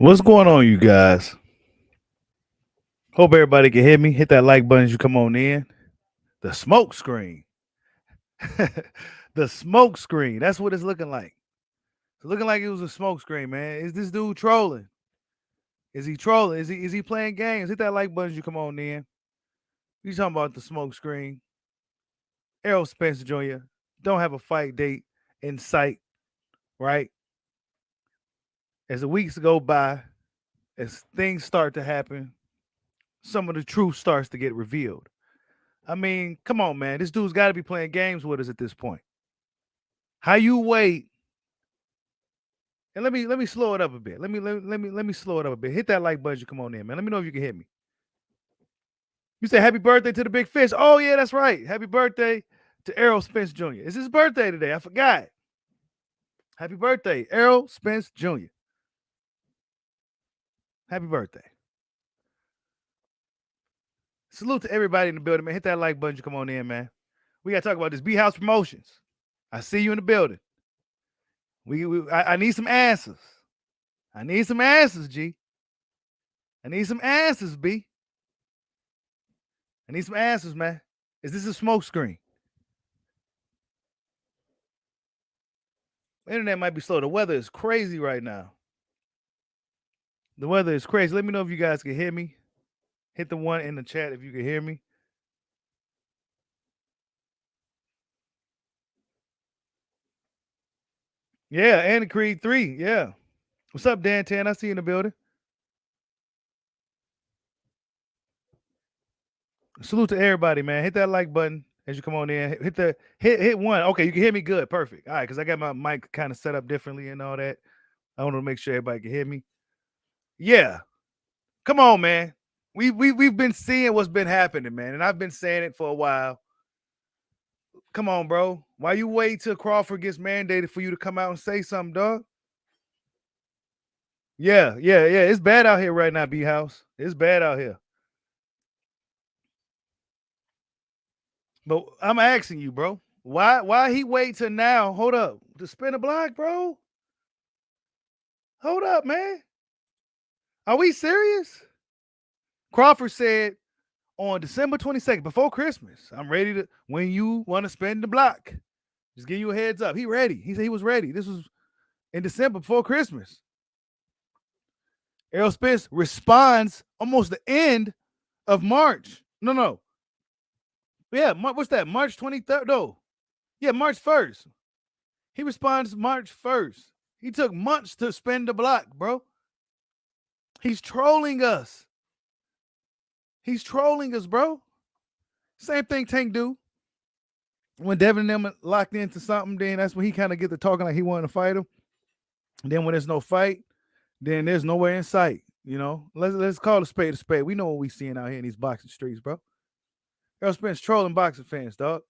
What's going on, you guys? Hope everybody can hear me. Hit that like button as you come on in. The smoke screen. The smoke screen. That's what it's looking like. It's looking like it was a smoke screen, man. Is this dude trolling? Is he trolling? Is he playing games? Hit that like button as you come on in. You talking about the smoke screen. Errol Spence Jr. don't have a fight date in sight, right? As the weeks go by, as things start to happen, some of the truth starts to get revealed. I mean, come on, man. This dude's got to be playing games with us at this point. How you wait? And let me slow it up a bit. Let me slow it up a bit. Hit that like button. You come on in, man. Let me know if you can hit me. You say happy birthday to the big fish. Oh yeah, that's right. Happy birthday to Errol Spence Jr. It's his birthday today. I forgot. Happy birthday, Errol Spence Jr. Happy birthday. Salute to everybody in the building, man. Hit that like button. You come on in, man. We gotta talk about this B House Promotions. I see you in the building. I need some answers. I need some answers, G. I need some answers, B. I need some answers, man. Is this a smoke screen? Internet might be slow. The weather is crazy right now. The weather is crazy. Let me know if you guys can hear me. Hit the one in the chat if you can hear me. Yeah, and Creed 3. Yeah. What's up, Dan 10? I see you in the building. Salute to everybody, man. Hit that like button as you come on in. Hit one. Okay, you can hear me good. Perfect. All right, because I got my mic kind of set up differently and all that. I want to make sure everybody can hear me. Yeah. Come on, man. We've been seeing what's been happening, man. And I've been saying it for a while. Come on, bro. Why you wait till Crawford gets mandated for you to come out and say something, dog? Yeah. It's bad out here right now, B House. It's bad out here. But I'm asking you, bro. Why he wait till now? Hold up. To spin a block, bro? Hold up, man. Are we serious? Crawford said on December 22nd, before Christmas, I'm ready to, when you want to spin the block, just give you a heads up. He ready. He said he was ready. This was in December before Christmas. Errol Spence responds almost the end of March. No. Yeah, what's that? March 23rd? No. Yeah, March 1st. He responds March 1st. He took months to spin the block, bro. He's trolling us. He's trolling us, bro. Same thing Tank do. When Devin and them locked into something, then that's when he kind of get to talking like he wanted to fight him. And then when there's no fight, then there's nowhere in sight. You know, let's call a spade a spade. We know what we seeing out here in these boxing streets, bro. Errol Spence trolling boxing fans, dog.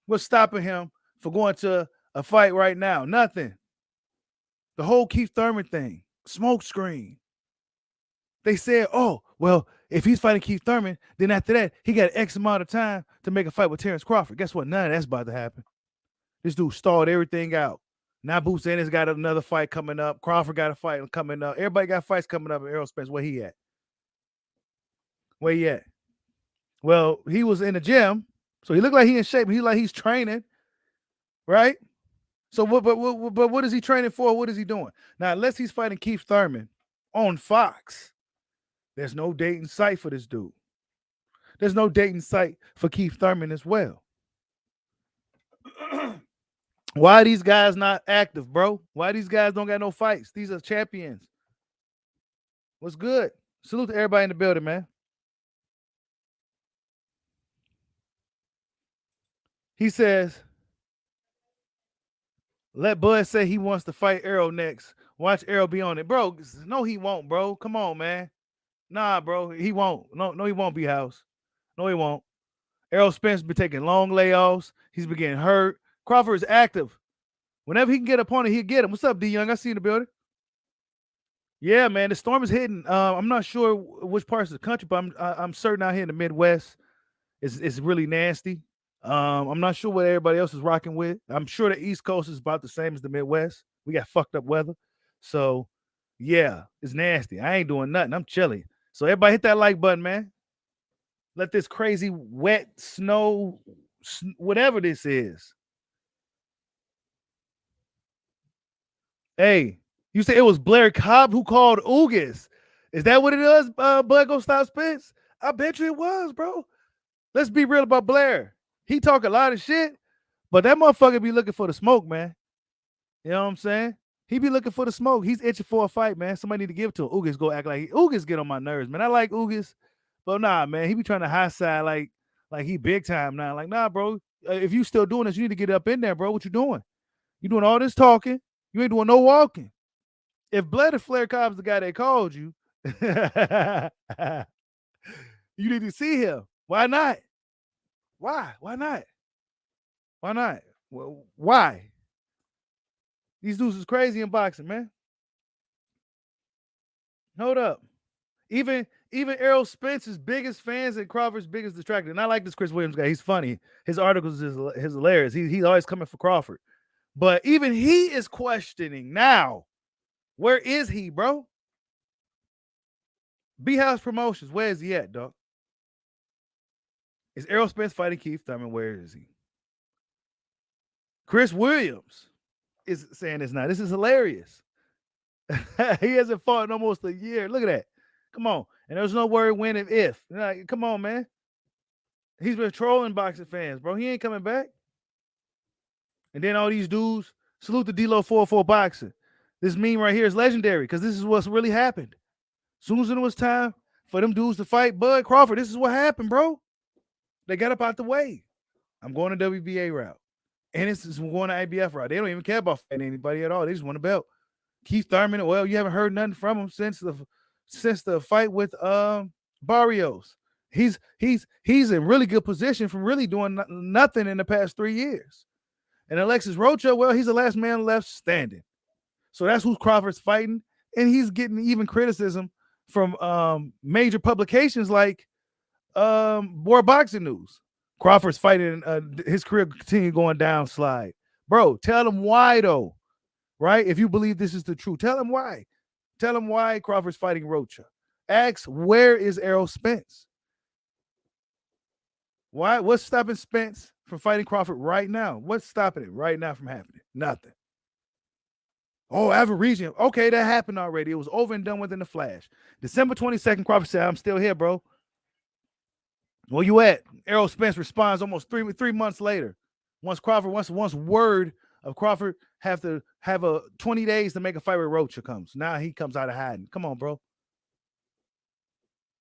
What's stopping him for going to a fight right now? Nothing. The whole Keith Thurman thing, Smokescreen. They said, oh, well, if he's fighting Keith Thurman, then after that, he got X amount of time to make a fight with Terence Crawford. Guess what? None of that's about to happen. This dude stalled everything out. Now Boots Ennis got another fight coming up. Crawford got a fight coming up. Everybody got fights coming up. And Errol Spence, where he at? Where he at? Well, he was in the gym, so he looked like he in shape. He like he's training, right? So what is he training for? What is he doing? Now, unless he's fighting Keith Thurman on Fox, there's no date in sight for this dude. There's no date in sight for Keith Thurman as well. Why are these guys not active, bro? Why these guys don't got no fights? These are champions. What's good? Salute to everybody in the building, man. He says, let Bud say he wants to fight Errol next. Watch Errol be on it. Bro, no, he won't, bro. Come on, man. Nah, bro, he won't. No, he won't, be House. No, he won't. Errol Spence been taking long layoffs. He's been getting hurt. Crawford is active. Whenever he can get up on it, he'll get him. What's up, D Young? I see you in the building. Yeah, man, the storm is hitting. I'm not sure which parts of the country, but I'm certain out here in the Midwest, it's really nasty. I'm not sure what everybody else is rocking with. I'm sure the East Coast is about the same as the Midwest. We got fucked up weather, so Yeah, it's nasty. I ain't doing nothing. I'm chilling. So everybody hit that like button, man. Let this crazy wet snow, whatever this is. Hey, you said it was Blair Cobb who called Ugas. Is that what it is? Bud Go Stop Spence? I bet you it was, bro. Let's be real about Blair. He talk a lot of shit, but that motherfucker be looking for the smoke, man. You know what I'm saying? He be looking for the smoke. He's itching for a fight, man. Somebody need to give it to him. Ugas go act like Ugas get on my nerves, man. I like Ugas, but nah, man. He be trying to high side like he big time now. Like, nah, bro. If you still doing this, you need to get up in there, bro. What you doing? You doing all this talking? You ain't doing no walking. If Bled or Flair Cobb's the guy that called you, you need to see him. Why not? Why? Why not? Why not? Well, why? These dudes is crazy in boxing, man. Hold up. Even Errol Spence's biggest fans and Crawford's biggest distractor. And I like this Chris Williams guy. He's funny. His articles is hilarious. He's always coming for Crawford. But even he is questioning now. Where is he, bro? B-House Promotions. Where is he at, dog? Is Errol Spence fighting Keith Thurman? Where is he? Chris Williams is saying this now. This is hilarious. He hasn't fought in almost a year. Look at that. Come on. And there's no word when and if. Like, come on, man. He's been trolling boxing fans, bro. He ain't coming back. And then all these dudes, salute the D-Lo 404 boxing. This meme right here is legendary because this is what's really happened. As soon as it was time for them dudes to fight Bud Crawford, this is what happened, bro. They got up out the way. I'm going to WBA route. And this is going to IBF route. They don't even care about fighting anybody at all. They just want a belt. Keith Thurman, well, you haven't heard nothing from him since the fight with Barrios. He's in really good position from really doing nothing in the past 3 years. And Alexis Rocha, well, he's the last man left standing. So that's who Crawford's fighting. And he's getting even criticism from major publications like World Boxing News. Crawford's fighting, his career continue going down slide. Bro, tell them why, though. Right? If you believe this is the truth, tell him why. Tell him why Crawford's fighting Rocha. Ask, where is Errol Spence? Why? What's stopping Spence from fighting Crawford right now? What's stopping it right now from happening? Nothing. Oh, Average. Okay, that happened already. It was over and done with in the flash. December 22nd, Crawford said, I'm still here, bro. Where you at? Errol Spence responds almost three months later. Once word of Crawford have to have 20 days to make a fight with Rocha comes. Now he comes out of hiding. Come on, bro.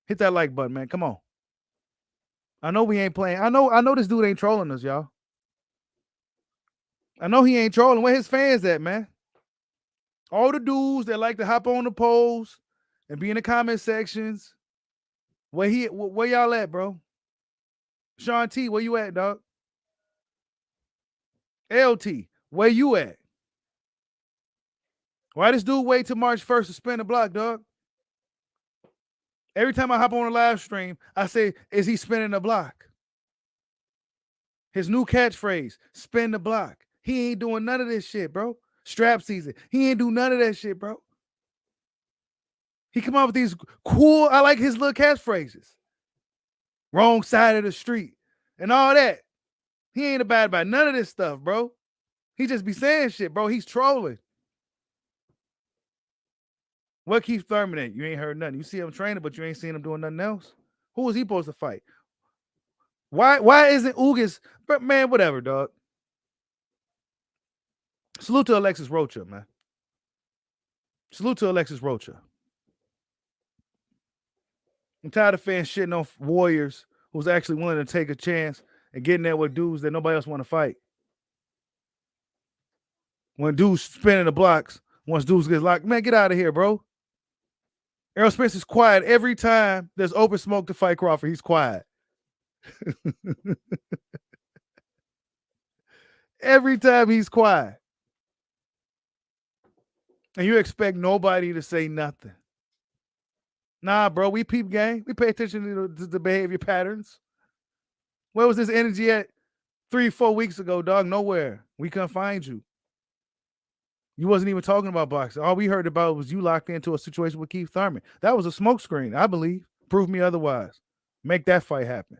Hit that like button, man. Come on. I know we ain't playing. I know this dude ain't trolling us, y'all. I know he ain't trolling. Where his fans at, man? All the dudes that like to hop on the polls and be in the comment sections. Where y'all at, bro? Sean T, where you at, dog? LT, where you at? Why this dude wait till March 1st to spin the block, dog? Every time I hop on a live stream, I say, is he spinning the block? His new catchphrase, spin the block. He ain't doing none of this shit, bro. Strap season. He ain't do none of that shit, bro. He come out with these cool, I like his little catchphrases. Wrong side of the street and all that. He ain't about none of this stuff, bro. He just be saying shit, bro. He's trolling. What keeps Thurman at? You ain't heard nothing. You see him training, but you ain't seen him doing nothing else. Who was he supposed to fight? Why isn't Ugas? But man, whatever, dog. Salute to Alexis Rocha, man. Salute to Alexis Rocha. I'm tired of fans shitting on warriors who's actually willing to take a chance and getting there with dudes that nobody else want to fight. When dudes spinning the blocks, once dudes get locked, man, get out of here, bro. Errol Spence is quiet every time there's open smoke to fight Crawford. He's quiet. Every time he's quiet. And you expect nobody to say nothing. Nah, bro, we peep gang. We pay attention to the behavior patterns. Where was this energy at 3-4 weeks ago, dog? Nowhere. We couldn't find you. You wasn't even talking about boxing. All we heard about was you locked into a situation with Keith Thurman. That was a smokescreen, I believe. Prove me otherwise. Make that fight happen.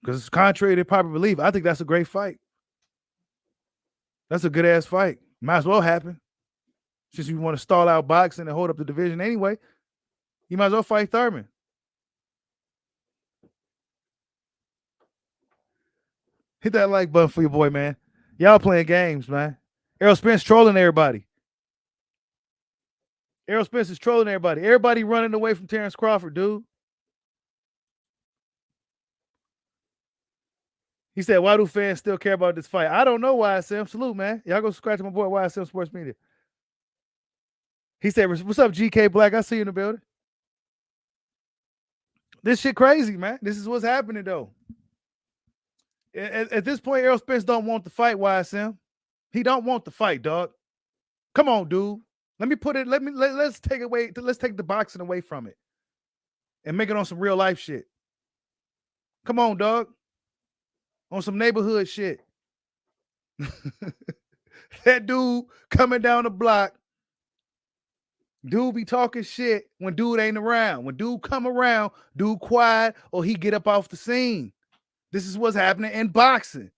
Because it's contrary to popular belief. I think that's a great fight. That's a good ass fight. Might as well happen. Since you want to stall out boxing and hold up the division anyway, you might as well fight Thurman. Hit that like button for your boy, man. Y'all playing games, man. Errol Spence trolling everybody. Errol Spence is trolling everybody. Everybody running away from Terence Crawford, dude. He said, why do fans still care about this fight? I don't know, YSM. Salute, man. Y'all go subscribe to my boy, YSM Sports Media. He said, what's up, GK Black? I see you in the building. This shit crazy, man. This is what's happening, though. At this point, Errol Spence don't want the fight, YSM. He don't want the fight, dog. Come on, dude. Let me put it. Let's take away. Let's take the boxing away from it and make it on some real life shit. Come on, dog. On some neighborhood shit. That dude coming down the block. Dude be talking shit when dude ain't around. When dude come around, dude quiet or he get up off the scene. This is what's happening in boxing.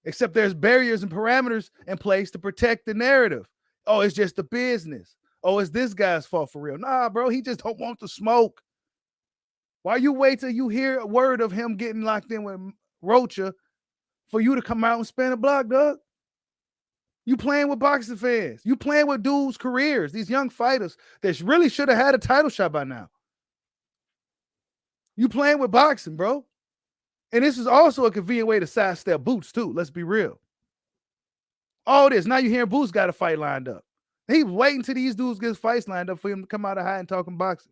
Except there's barriers and parameters in place to protect the narrative. Oh, it's just the business. Oh, it's this guy's fault for real. Nah, bro, he just don't want the smoke. Why you wait till you hear a word of him getting locked in with Rocha for you to come out and spin a block, dog? You playing with boxing fans. You playing with dudes' careers, these young fighters that really should have had a title shot by now. You playing with boxing, bro. And this is also a convenient way to sidestep Boots, too. Let's be real. All this. Now you're hearing Boots got a fight lined up. He was waiting till these dudes get fights lined up for him to come out of high and talking boxing.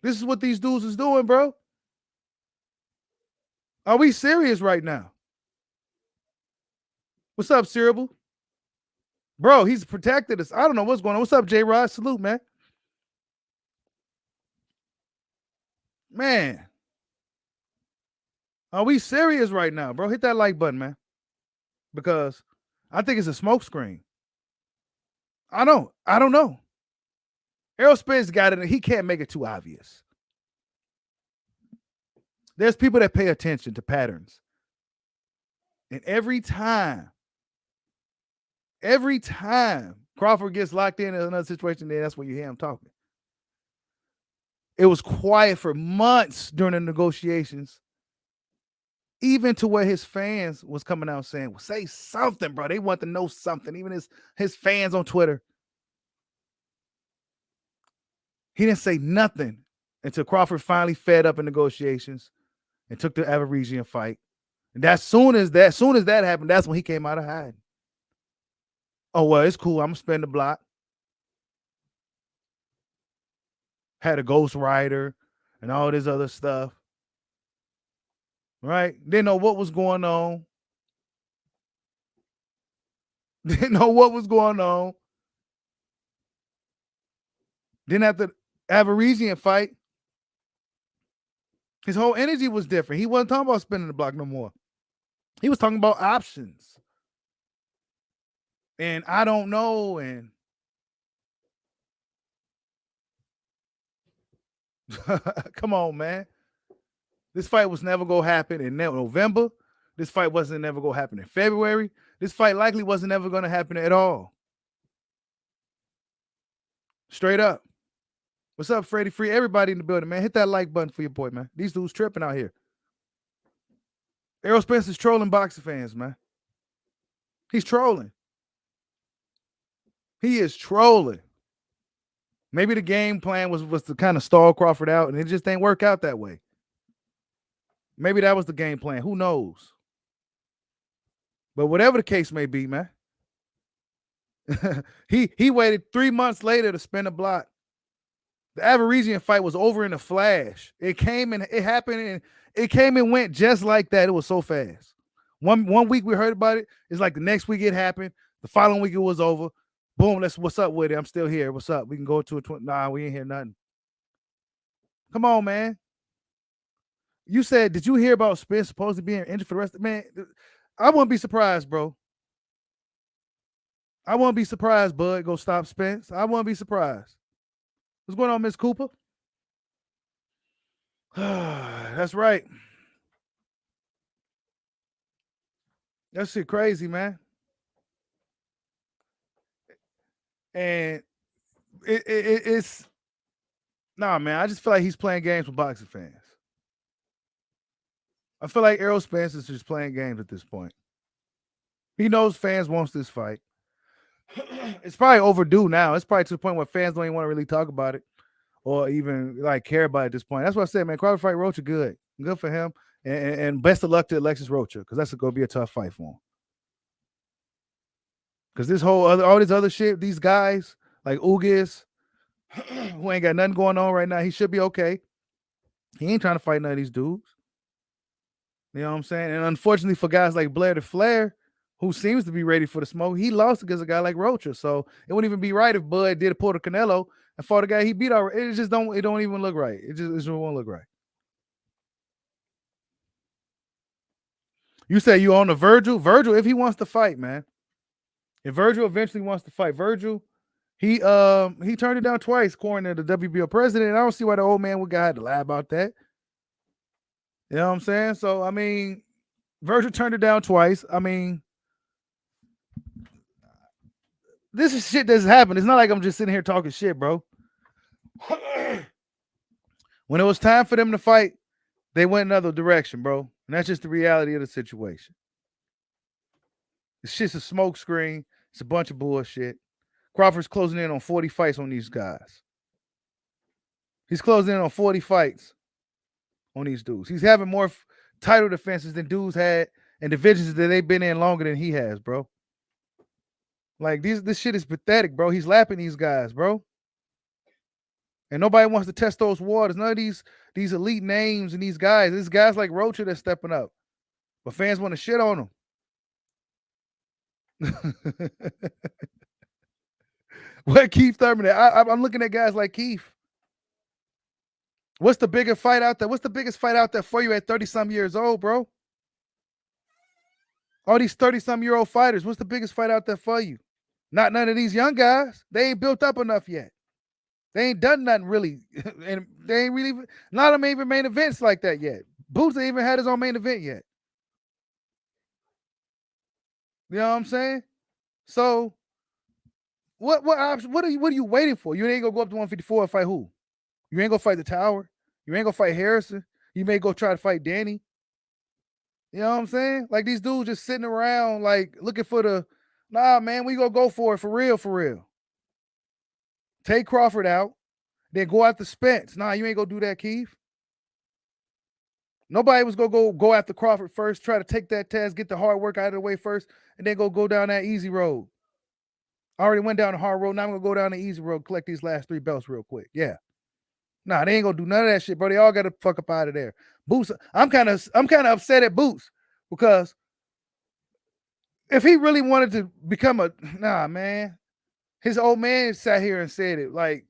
This is what these dudes is doing, bro. Are we serious right now? What's up, Cerebral? Bro, he's protected us. I don't know what's going on. What's up, J-Rod? Salute, man. Man. Are we serious right now, bro? Hit that like button, man. Because I think it's a smokescreen. I don't know. Errol Spence got it. He can't make it too obvious. There's people that pay attention to patterns. And every time Crawford gets locked in another situation, then that's when you hear him talking. It was quiet for months during the negotiations, even to where his fans was coming out saying, well, say something, bro. They want to know something. Even his fans on Twitter. He didn't say nothing until Crawford finally fed up in negotiations and took the Avaresian fight. And as soon as that happened, that's when he came out of hiding. Oh, well, it's cool. I'm going to spin the block. Had a ghostwriter and all this other stuff. Right? Didn't know what was going on. Didn't have the Avaresian fight. His whole energy was different. He wasn't talking about spinning the block no more. He was talking about options. And I don't know. And come on, man. This fight was never going to happen in November. This fight wasn't never going to happen in February. This fight likely wasn't ever going to happen at all. Straight up. What's up, Freddie Free? Everybody in the building, man. Hit that like button for your boy, man. These dudes tripping out here. Errol Spence is trolling boxing fans, man. He's trolling. He is trolling. Maybe the game plan was to kind of stall Crawford out, and it just didn't work out that way. Maybe that was the game plan. Who knows? But whatever the case may be, man. he waited 3 months later to spin a block. The Avaresian fight was over in a flash. It came and it happened, and it came and went just like that. It was so fast. One week we heard about it. It's like the next week it happened. The following week it was over. Boom, what's up with it? I'm still here. What's up? We can go to a 20. Nah, we ain't hear nothing. Come on, man. You said, did you hear about Spence supposed to be injured for the rest of man? I wouldn't be surprised, bro. I wouldn't be surprised, Bud. Go stop Spence. I wouldn't be surprised. What's going on, Miss Cooper? That's right. That shit crazy, man. And it's nah, man. I just feel like he's playing games with boxing fans. I feel like Errol Spence is just playing games at this point. He knows fans wants this fight. It's probably overdue now. It's probably to the point where fans don't even want to really talk about it or even like care about it at this point. That's what I said, man. Crawford fight Rocha, good for him, and best of luck to Alexis Rocha because that's going to be a tough fight for him. Because this whole all this other shit, these guys like Ugis, who ain't got nothing going on right now, he should be okay. He ain't trying to fight none of these dudes. You know what I'm saying? And unfortunately for guys like Blair to Flair, who seems to be ready for the smoke, he lost against a guy like Rocha. So it wouldn't even be right if Bud did a Porter Canelo and fought a guy he beat already. It just don't even look right. It just won't look right. You say you on the Virgil? Virgil, if he wants to fight, man. If Virgil eventually wants to fight, Virgil, he turned it down twice, according to the WBO president. I don't see why the old man would have to lie about that. You know what I'm saying? So I mean, Virgil turned it down twice. I mean, this is shit that's happened. It's not like I'm just sitting here talking shit, bro. When it was time for them to fight, they went another direction, bro. And that's just the reality of the situation. This shit's a smokescreen. It's a bunch of bullshit. Crawford's closing in on 40 fights on these guys. He's closing in on 40 fights on these dudes. He's having more title defenses than dudes had in divisions that they've been in longer than he has, bro. Like this shit is pathetic, bro. He's lapping these guys, bro. And nobody wants to test those waters. None of these elite names and these guys. These guys like Rocha that's stepping up. But fans want to shit on them. What Keith Thurman? I'm looking at guys like Keith. What's the biggest fight out there? What's the biggest fight out there for you at 30-some years old, bro? All these 30-some-year-old fighters, what's the biggest fight out there for you? Not none of these young guys. They ain't built up enough yet. They ain't done nothing really. And they ain't really, none of them even main events like that yet. Boots ain't even had his own main event yet. You know what I'm saying? So, what option? What are you waiting for? You ain't gonna go up to 154 and fight who? You ain't gonna fight the Tower. You ain't gonna fight Harrison. You may go try to fight Danny. You know what I'm saying? Like these dudes just sitting around, like looking for the. Nah, man, we gonna go for it for real, for real. Take Crawford out, then go after Spence. Nah, you ain't gonna do that, Keith. Nobody was gonna go after Crawford first, try to take that test, get the hard work out of the way first, and then go down that easy road. I already went down the hard road. Now I'm gonna go down the easy road, collect these last 3 belts real quick. Yeah. Nah, they ain't gonna do none of that shit, bro. They all gotta fuck up out of there. Boots, I'm kind of upset at Boots because if he really wanted to become man, his old man sat here and said it like,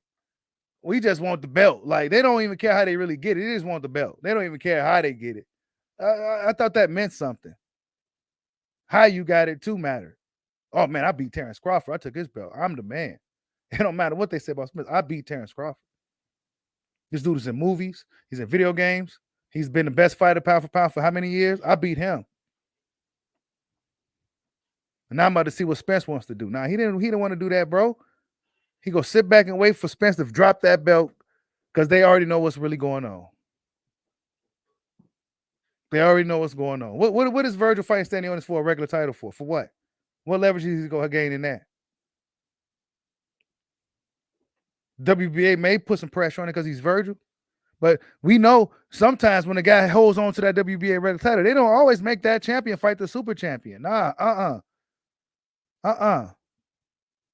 we just want the belt. Like they don't even care how they really get it. They just want the belt. They don't even care how they get it. I thought that meant something. How you got it too mattered. Oh man, I beat Terence Crawford. I took his belt. I'm the man. It don't matter what they say about Smith. I beat Terence Crawford. This dude is in movies. He's in video games. He's been the best fighter pound for pound for how many years? I beat him. And now I'm about to see what Spence wants to do. Now he didn't want to do that, bro. He go sit back and wait for Spence to drop that belt because they already know what's really going on. They already know what's going on. What is Virgil fighting standing on this for a regular title for? For what? What leverage is he going to gain in that? WBA may put some pressure on it because he's Virgil. But we know sometimes when a guy holds on to that WBA regular title, they don't always make that champion fight the super champion. Nah,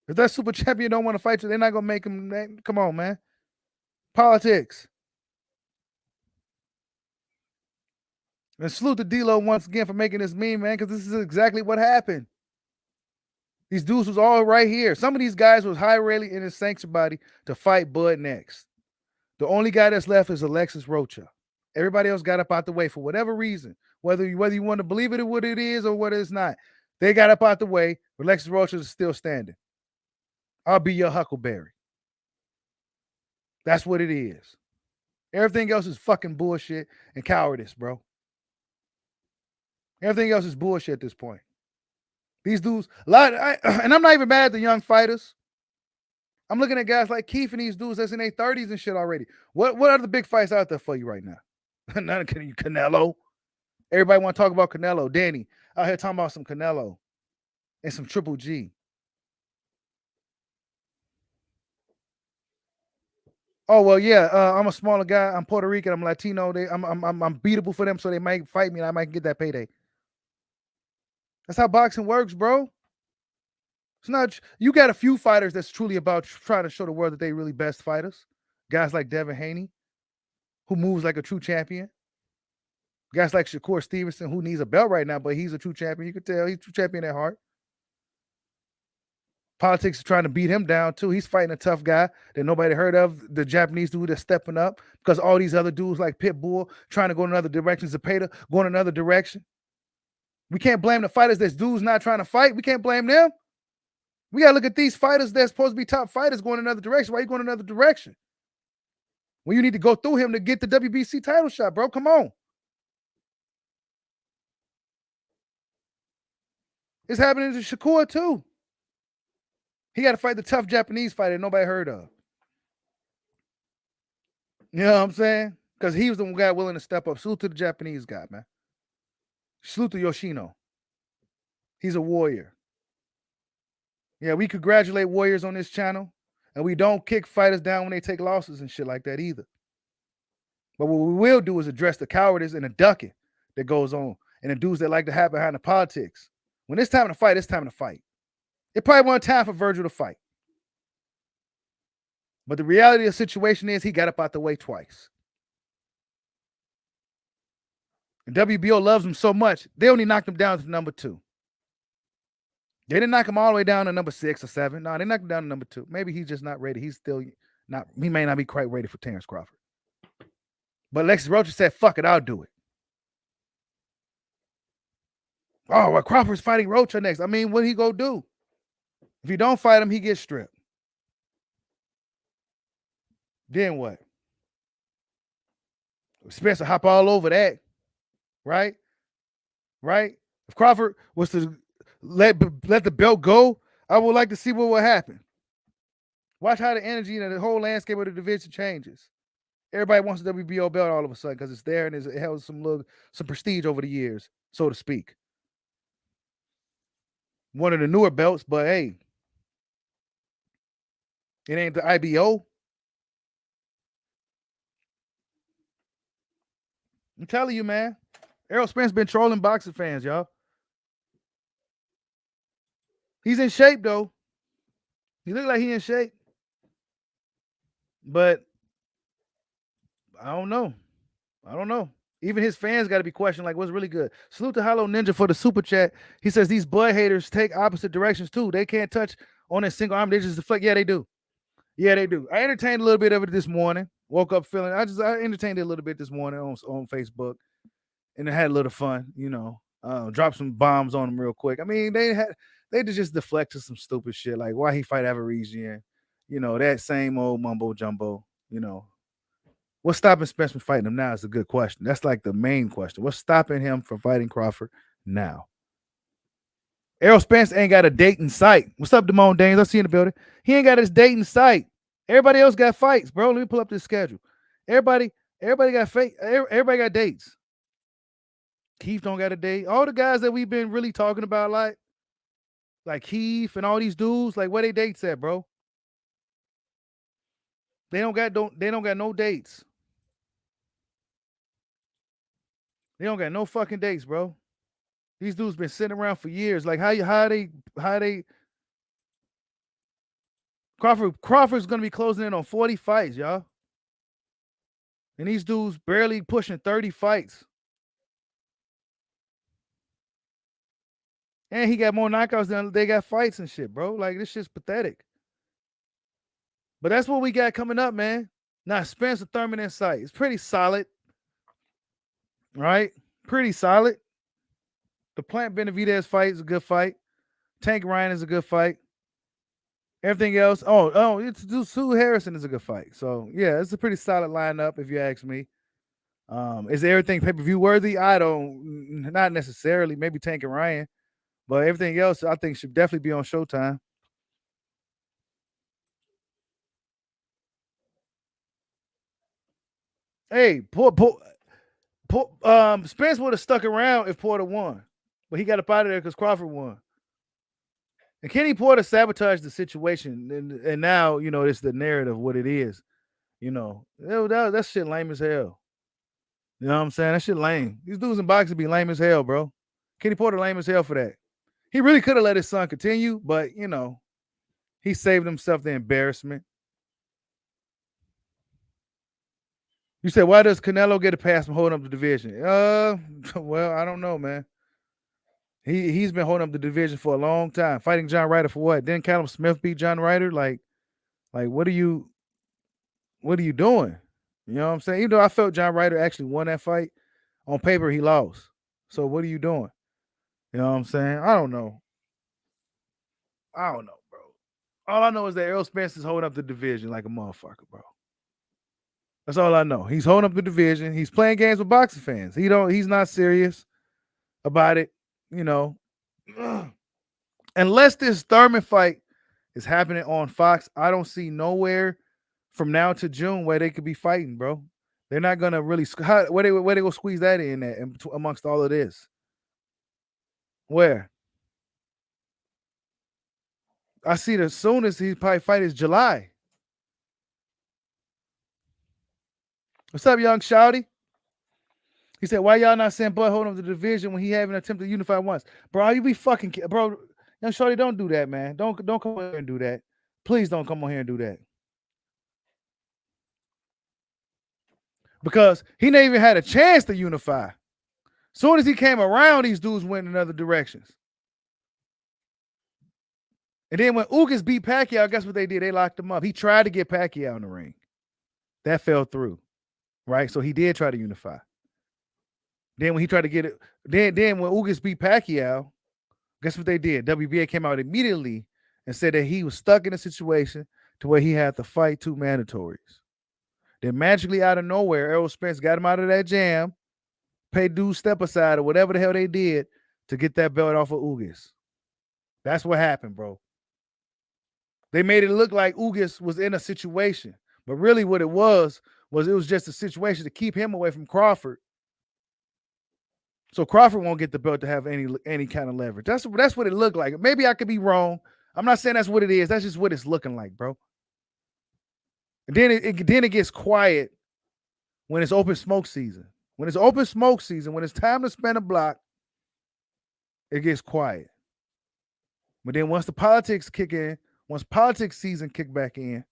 If that super champion don't want to fight you, they're not going to make him. Come on, man. Politics. And salute to D-Lo once again for making this meme, man, because this is exactly what happened. These dudes was all right here. Some of these guys was high rarely in his sanctuary body to fight Bud next. The only guy that's left is Alexis Rocha. Everybody else got up out the way for whatever reason, whether you want to believe it or what it is or what it's not. They got up out the way. Alexis Roach is still standing. I'll be your Huckleberry. That's what it is. Everything else is fucking bullshit and cowardice, bro. Everything else is bullshit at this point. These dudes, and I'm not even mad at the young fighters. I'm looking at guys like Keith and these dudes that's in their 30s and shit already. What are the big fights out there for you right now? None of Canelo. Everybody want to talk about Canelo. Danny out here talking about some Canelo and some Triple G. Oh well, yeah. I'm a smaller guy. I'm Puerto Rican. I'm Latino. I'm beatable for them, so they might fight me, and I might get that payday. That's how boxing works, bro. It's not. You got a few fighters that's truly about trying to show the world that they really best fighters. Guys like Devin Haney, who moves like a true champion. Guys like Shakur Stevenson, who needs a belt right now, but he's a true champion. You could tell he's a true champion at heart. Politics is trying to beat him down too. He's fighting a tough guy that nobody heard of. The Japanese dude that's stepping up because all these other dudes like Pitbull trying to go in another direction, Zapata going another direction. We can't blame the fighters. There's dudes not trying to fight. We can't blame them. We gotta look at these fighters that's supposed to be top fighters going another direction. Why are you going another direction? Well, you need to go through him to get the WBC title shot, bro. Come on. It's happening to Shakur too. He got to fight the tough Japanese fighter nobody heard of. You know what I'm saying? Because he was the guy willing to step up. Salute to the Japanese guy, man. Salute to Yoshino. He's a warrior. Yeah, we congratulate warriors on this channel, and we don't kick fighters down when they take losses and shit like that either. But what we will do is address the cowardice and the ducking that goes on, and the dudes that like to hide behind the politics. When it's time to fight, it's time to fight. It probably wasn't time for Virgil to fight. But the reality of the situation is he got up out the way twice. And WBO loves him so much, they only knocked him down to number 2. They didn't knock him all the way down to number 6 or 7. No, they knocked him down to number 2. Maybe he's just not ready. He's still not, he may not be quite ready for Terence Crawford. But Alexis Roach said, fuck it, I'll do it. Oh, well, Crawford's fighting Roach next. I mean, what he go do? If you don't fight him, he gets stripped. Then what? Spence will hop all over that, right? Right? If Crawford was to let the belt go, I would like to see what would happen. Watch how the energy and the whole landscape of the division changes. Everybody wants the WBO belt all of a sudden because it's there and it held some prestige over the years, so to speak. One of the newer belts, but hey, it ain't the IBO. I'm telling you, man. Errol Spence been trolling boxing fans, y'all. He's in shape, though. He look like he in shape. But I don't know. Even his fans got to be questioned, like, what's really good? Salute to Hollow Ninja for the super chat. He says these Bud haters take opposite directions, too. They can't touch on a single arm. They just deflect. Yeah, they do. Yeah, they do. I entertained a little bit of it this morning. Woke up feeling, I entertained it a little bit this morning on Facebook. And it had a little fun, you know. Dropped some bombs on them real quick. I mean, they just deflect to some stupid shit like why he fight Avaresian, you know, that same old mumbo jumbo, you know. What's stopping Spence from fighting him now is a good question. That's like the main question. What's stopping him from fighting Crawford now? Errol Spence ain't got a date in sight. What's up, Damone Daines? I see you in the building. He ain't got his date in sight. Everybody else got fights, bro. Let me pull up this schedule. Everybody got everybody got dates. Keith don't got a date. All the guys that we've been really talking about, like Keith and all these dudes, like where they dates at, bro? They don't got no dates. They don't got no fucking dates, bro. These dudes been sitting around for years. Like how they Crawford's gonna be closing in on 40 fights, y'all. And these dudes barely pushing 30 fights. And he got more knockouts than they got fights and shit, bro. Like this shit's pathetic. But that's what we got coming up, man. Now Spence and Thurman in sight. It's pretty solid. right? Pretty solid. The Plant Benavidez fight is a good fight. Tank Ryan is a good fight. Everything else, it's Sue Harrison is a good fight. So yeah, it's a pretty solid lineup if you ask me. Is everything pay per view worthy? I don't, not necessarily. Maybe Tank and Ryan, but everything else I think should definitely be on Showtime. Hey, Spence would have stuck around if Porter won, but he got up out of there because Crawford won. And Kenny Porter sabotaged the situation, and now it's the narrative what it is. That shit lame as hell. You know what I'm saying? That shit lame. These dudes in boxing be lame as hell, bro. Kenny Porter lame as hell for that. He really could have let his son continue, but he saved himself the embarrassment. You said, why does Canelo get a pass from holding up the division? Well, I don't know, man. He's been holding up the division for a long time, fighting John Ryder for what? Didn't Callum Smith beat John Ryder? Like what are you doing? You know what I'm saying? Even though I felt John Ryder actually won that fight, on paper he lost. So what are you doing? You know what I'm saying? I don't know. Bro. All I know is that Errol Spence is holding up the division like a motherfucker, bro. That's all I know. He's holding up the division. He's playing games with boxing fans. He's not serious about it, you know. Unless this Thurman fight is happening on Fox, I don't see nowhere from now to June where they could be fighting, bro. They're not gonna really where they go squeeze that in at amongst all of this. Where? I see the soonest he probably fight is July. What's up, young Shouty? He said, "Why y'all not saying Bud hold on to the division when he haven't attempted to unify once, bro? You be fucking, bro. Young Shorty, don't do that, man. Don't come on here and do that. Please don't come on here and do that because he never even had a chance to unify. Soon as he came around, these dudes went in other directions. And then when Ugas beat Pacquiao, guess what they did? They locked him up. He tried to get Pacquiao in the ring. That fell through, right? So he did try to unify. Then when he tried to get it, then when Ugas beat Pacquiao, guess what they did? WBA came out immediately and said that he was stuck in a situation to where he had to fight two mandatories. Then magically out of nowhere, Errol Spence got him out of that jam, paid dudes step aside or whatever the hell they did to get that belt off of Ugas. That's what happened, bro. They made it look like Ugas was in a situation, but really what it was just a situation to keep him away from Crawford. So Crawford won't get the belt to have any kind of leverage. That's what it looked like. Maybe I could be wrong. I'm not saying that's what it is. That's just what it's looking like, bro. And then it gets quiet when it's open smoke season. When it's open smoke season, when it's time to spend a block, it gets quiet. But then once the politics kick in, once politics season kick back in,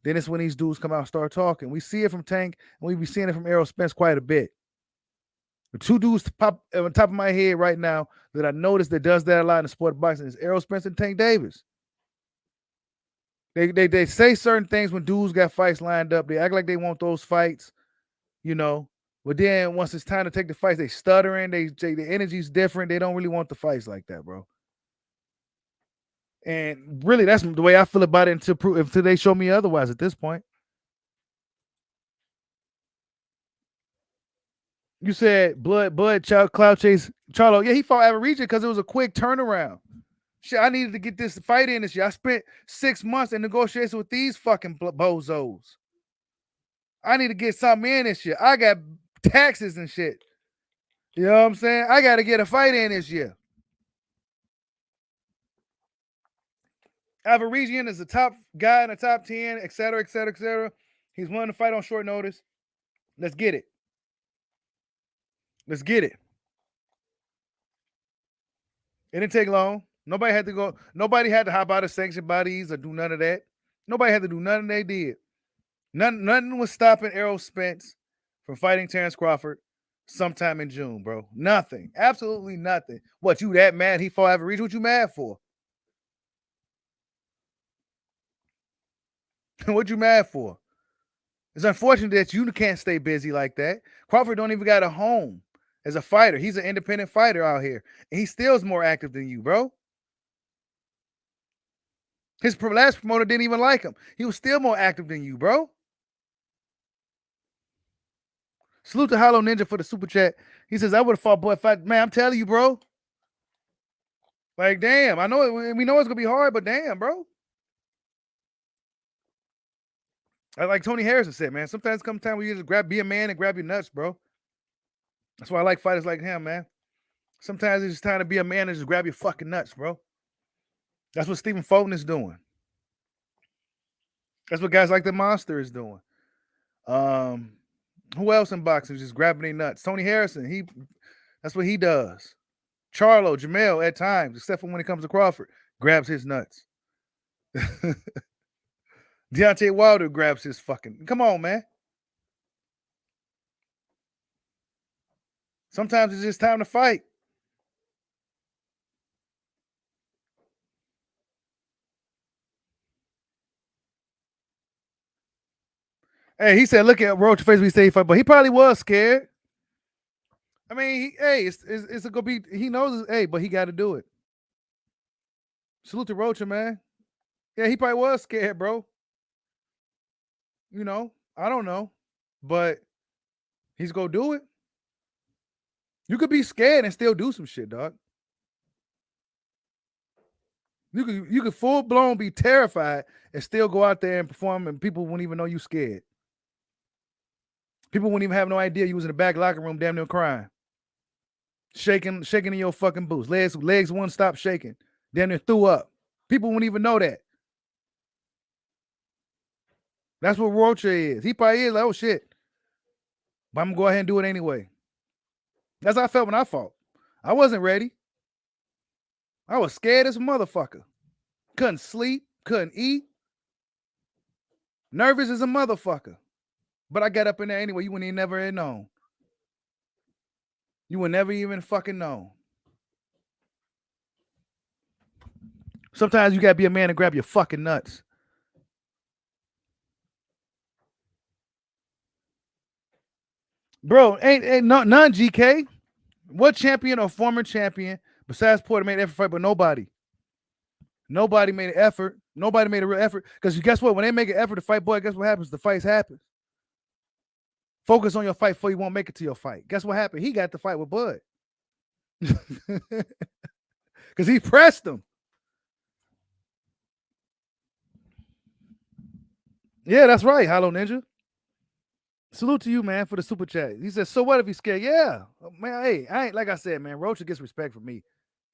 then it's when these dudes come out and start talking. We see it from Tank, and we be seeing it from Errol Spence quite a bit. The two dudes pop on top of my head right now that I noticed that does that a lot in the sport of boxing is Errol Spence and Tank Davis. They say certain things when dudes got fights lined up. They act like they want those fights, But then once it's time to take the fights, they stuttering. The energy's different. They don't really want the fights like that, bro. And really, that's the way I feel about it until they show me otherwise at this point. You said Bud Cloud Chase Charlo. Yeah, he fought Average because it was a quick turnaround. Shit, I needed to get this fight in this year. I spent 6 months in negotiation with these fucking bozos. I need to get something in this year. I got taxes and shit. You know what I'm saying? I got to get a fight in this year. Averagian is the top guy in the top 10, et cetera, et cetera, et cetera. He's willing to fight on short notice. Let's get it. Let's get it. It didn't take long. Nobody had to hop out of sanctioned bodies or do none of that. Nobody had to do nothing they did. Nothing was stopping Errol Spence from fighting Terence Crawford sometime in June, bro. Nothing. Absolutely nothing. What, you that mad he fought Average? What you mad for? What you mad for? It's unfortunate that you can't stay busy like that. Crawford don't even got a home. as a fighter. He's an independent fighter out here, and he still is more active than you, bro. His last promoter didn't even like him. He was still more active than you, bro. Salute to Hollow Ninja for the super chat. He says, I would have fought boy fight. Man, I'm telling you, bro. Like, damn. I know we know it's gonna be hard, but damn, bro. Like Tony Harrison said, man. Sometimes come time where you just be a man and grab your nuts, bro. That's why I like fighters like him, man. Sometimes it's just time to be a man and just grab your fucking nuts, bro. That's what Stephen Fulton is doing. That's what guys like the Monster is doing. Who else in boxing just grabbing their nuts? Tony Harrison, that's what he does. Charlo, Jamel at times, except for when it comes to Crawford, grabs his nuts. Deontay Wilder grabs his fucking. Come on, man. Sometimes it's just time to fight. Hey, he said, look at Roach face. We say he fight, but he probably was scared. I mean, it's gonna be. He knows. Hey, but he got to do it. Salute to Roach, man. Yeah, he probably was scared, bro. You know, I don't know, but he's gonna do it. You could be scared and still do some shit, dog. You could full blown be terrified and still go out there and perform, and people wouldn't even know you scared. People wouldn't even have no idea you was in the back locker room, damn near crying, shaking in your fucking boots. Legs wouldn't stop shaking. Damn near threw up. People wouldn't even know that. That's what Rocha is. He probably is like, oh shit, but I'm gonna go ahead and do it anyway. That's how I felt when I fought. I wasn't ready. I was scared as a motherfucker. Couldn't sleep, couldn't eat. Nervous as a motherfucker. But I got up in there anyway. You wouldn't even never have known. You would never even fucking know. Sometimes you gotta be a man and grab your fucking nuts. Bro, ain't none GK. What champion or former champion besides Porter made an effort fight, but nobody. Nobody made an effort. Nobody made a real effort. Because guess what? When they make an effort to fight, boy, guess what happens? The fights happen. Focus on your fight before you won't make it to your fight. Guess what happened? He got the fight with Bud. Because he pressed him. Yeah, that's right, Hollow Ninja. Salute to you, man, for the super chat. He says, so what if he's scared? Yeah. Man, hey, I ain't, like I said, man, Rocha gets respect from me.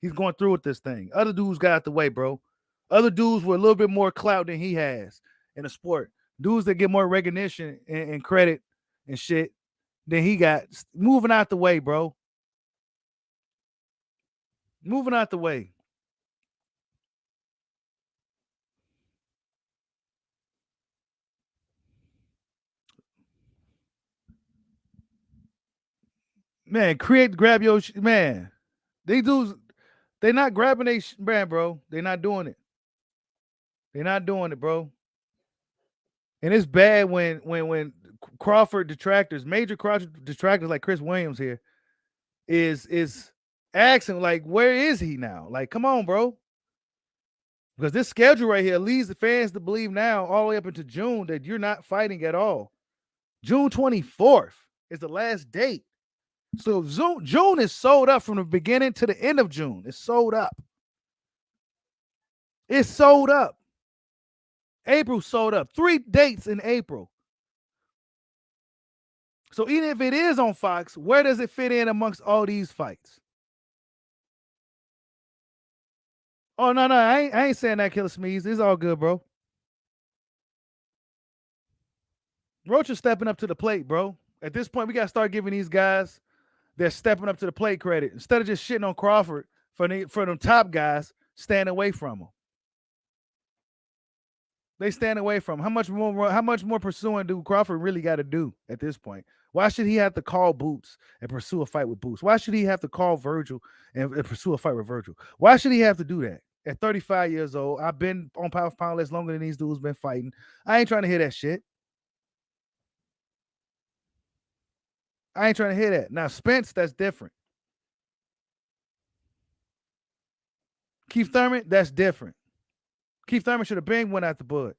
He's going through with this thing. Other dudes got out the way, bro. Other dudes were a little bit more clout than he has in the sport. Dudes that get more recognition and credit and shit than he got. Moving out the way, bro. Moving out the way. Man, grab your man. They dudes, they not grabbing their man, bro. They not doing it. They're not doing it, bro. And it's bad when Crawford detractors, major Crawford detractors like Chris Williams here, is asking like, where is he now? Like, come on, bro. Because this schedule right here leads the fans to believe now all the way up into June that you're not fighting at all. June 24th is the last date. So June is sold up from the beginning to the end of June. It's sold up. It's sold up. April sold up. 3 dates in April. So even if it is on Fox, where does it fit in amongst all these fights? Oh, no, I ain't saying that, Killer Smeeze. It's all good, bro. Roach is stepping up to the plate, bro. At this point, we got to start giving these guys that stepping up to the plate credit. Instead of just shitting on Crawford for them top guys, stand away from them. They stand away from him. How much more pursuing do Crawford really got to do at this point? Why should he have to call Boots and pursue a fight with Boots? Why should he have to call Virgil and pursue a fight with Virgil? Why should he have to do that? At 35 years old, I've been on pound for pound less longer than these dudes been fighting. I ain't trying to hear that shit. I ain't trying to hear that. Now Spence, that's different. Keith Thurman, that's different. Keith Thurman should have been went out the Bud.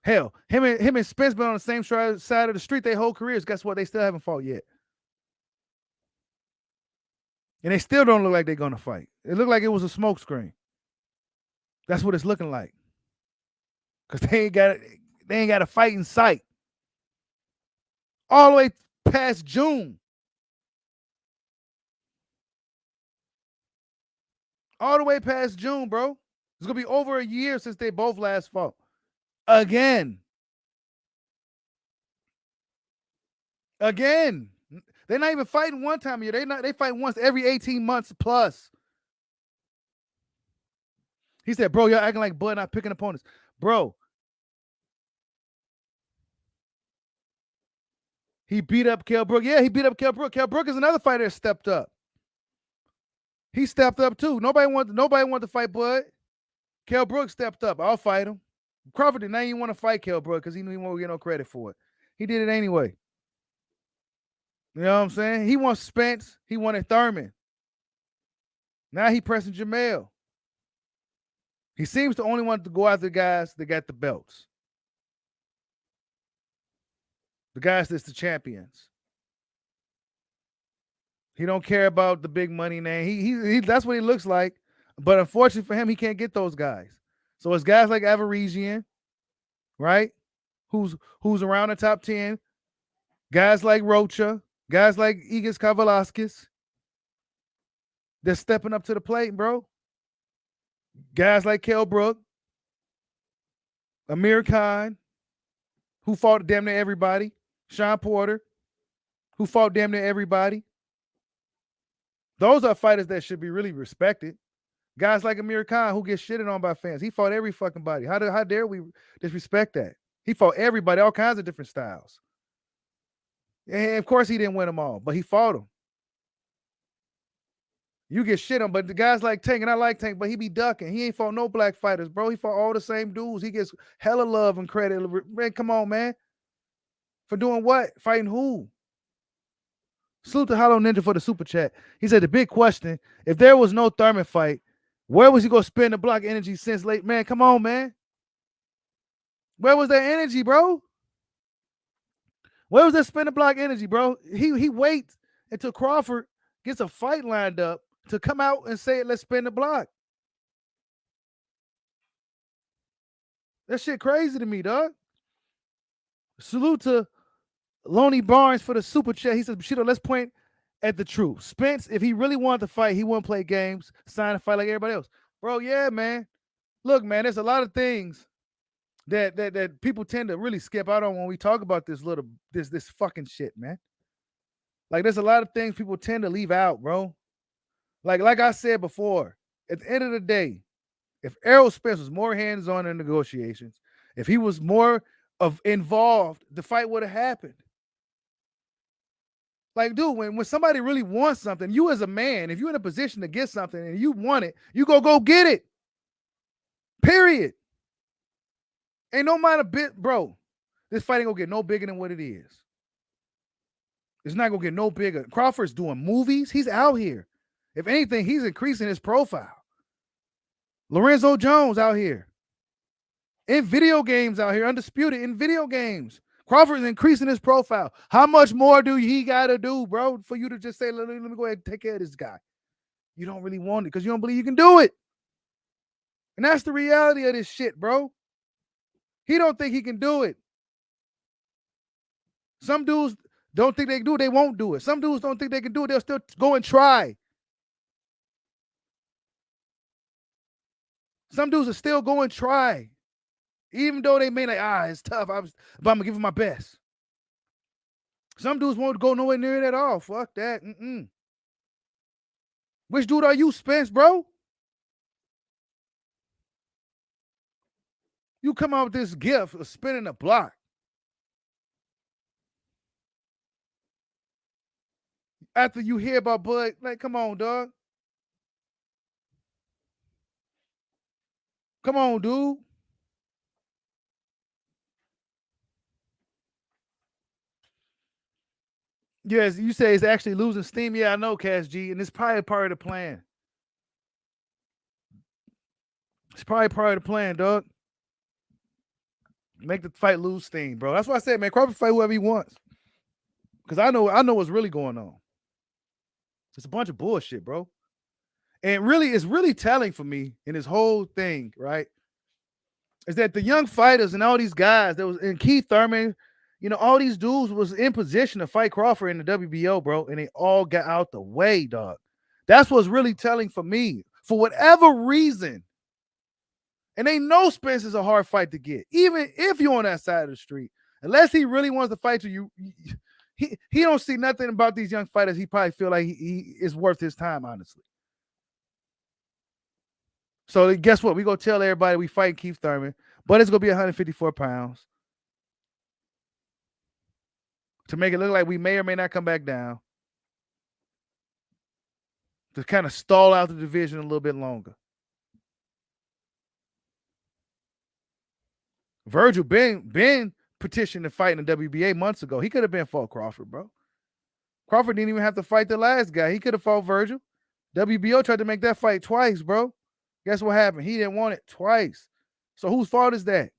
Hell, him and Spence been on the same side of the street their whole careers. Guess what? They still haven't fought yet. And they still don't look like they're gonna fight. It looked like it was a smokescreen. That's what it's looking like. Cause they ain't got a fight in sight. All the way past June. All the way past June, bro. It's gonna be over a year since they both last fought. Again. They're not even fighting one time a year. They fight once every 18 months plus. He said, bro, y'all acting like Bud not picking opponents. Bro. He beat up Kell Brook. Yeah, he beat up Kell Brook. Kell Brook is another fighter that stepped up. He stepped up too. Nobody wanted to fight Bud. Kell Brook stepped up. I'll fight him. Crawford did not even want to fight Kell Brook because he knew he won't get no credit for it. He did it anyway. You know what I'm saying? He wants Spence. He wanted Thurman. Now he pressing Jamel. He seems to only want to go after the guys that got the belts. The guys that's the champions. He don't care about the big money name. He that's what he looks like. But unfortunately for him, he can't get those guys. So it's guys like Avaresian, right? Who's around the top 10. Guys like Rocha, guys like Igis Kavalaskis. They're stepping up to the plate, bro. Guys like Kell Brook, Amir Khan, who fought damn near everybody. Sean Porter, who fought damn near everybody. Those are fighters that should be really respected. Guys like Amir Khan, who gets shitted on by fans. He fought every fucking body. How dare we disrespect that? He fought everybody, all kinds of different styles. And of course, he didn't win them all, but he fought them. You get shit on, but the guys like Tank, and I like Tank, but he be ducking. He ain't fought no black fighters, bro. He fought all the same dudes. He gets hella love and credit. Man, come on, man. For doing what? Fighting who? Salute to Hollow Ninja for the super chat. He said the big question: if there was no Thurman fight, where was he gonna spend the block energy since late? Man, come on, man. Where was that energy, bro? Where was that spin the block energy, bro? He waits until Crawford gets a fight lined up to come out and say, let's spin the block. That shit crazy to me, dog. Salute to Loney Barnes for the super chat. He says, Bushido, let's point at the truth. Spence, if he really wanted to fight, he wouldn't play games, sign a fight like everybody else. Bro, yeah, man. Look, man, there's a lot of things that people tend to really skip out on when we talk about this fucking shit, man. Like, there's a lot of things people tend to leave out, bro. Like I said before, at the end of the day, if Errol Spence was more hands-on in negotiations, if he was more involved, the fight would have happened. Like, dude, when somebody really wants something, you as a man, if you're in a position to get something and you want it, you go get it. Period. Ain't no mind a bit, bro. This fight ain't gonna get no bigger than what it is. It's not gonna get no bigger. Crawford's doing movies. He's out here. If anything, he's increasing his profile. Lorenzo Jones out here. In video games out here. Undisputed in video games. Crawford's increasing his profile. How much more do he got to do, bro, for you to just say, let me go ahead and take care of this guy? You don't really want it because you don't believe you can do it. And that's the reality of this shit, bro. He don't think he can do it. Some dudes don't think they can do it. They won't do it. Some dudes don't think they can do it. They'll still go and try. Some dudes are still going to try. Even though they may like, it's tough, but I'm going to give it my best. Some dudes won't go nowhere near it at all. Fuck that. Which dude are you, Spence, bro? You come out with this gift of spinning a block. After you hear about Bud, like, come on, dog. Come on, dude. Yes, you say it's actually losing steam. Yeah, I know, Cass G, and it's probably part of the plan. It's probably part of the plan, dog. Make the fight lose steam, bro. That's why I said, man, Crawford fight whoever he wants. Because I know what's really going on. It's a bunch of bullshit, bro. And really, it's really telling for me in this whole thing, right? Is that the young fighters and all these guys that was and Keith Thurman, all these dudes was in position to fight Crawford in the WBO, bro, and they all got out the way, dog. That's what's really telling for me. For whatever reason, and they know Spence is a hard fight to get, even if you're on that side of the street. Unless he really wants to fight you, he don't see nothing about these young fighters. He probably feel like he is worth his time, honestly. So guess what? We gonna tell everybody we fight Keith Thurman, but it's gonna be 154 pounds to make it look like we may or may not come back down, to kind of stall out the division a little bit longer. Virgil been petitioned to fight in the WBA months ago. He could have been fought Crawford, bro. Crawford didn't even have to fight the last guy. He could have fought Virgil. WBO tried to make that fight twice, bro. Guess what happened? He didn't want it twice. So whose fault is that?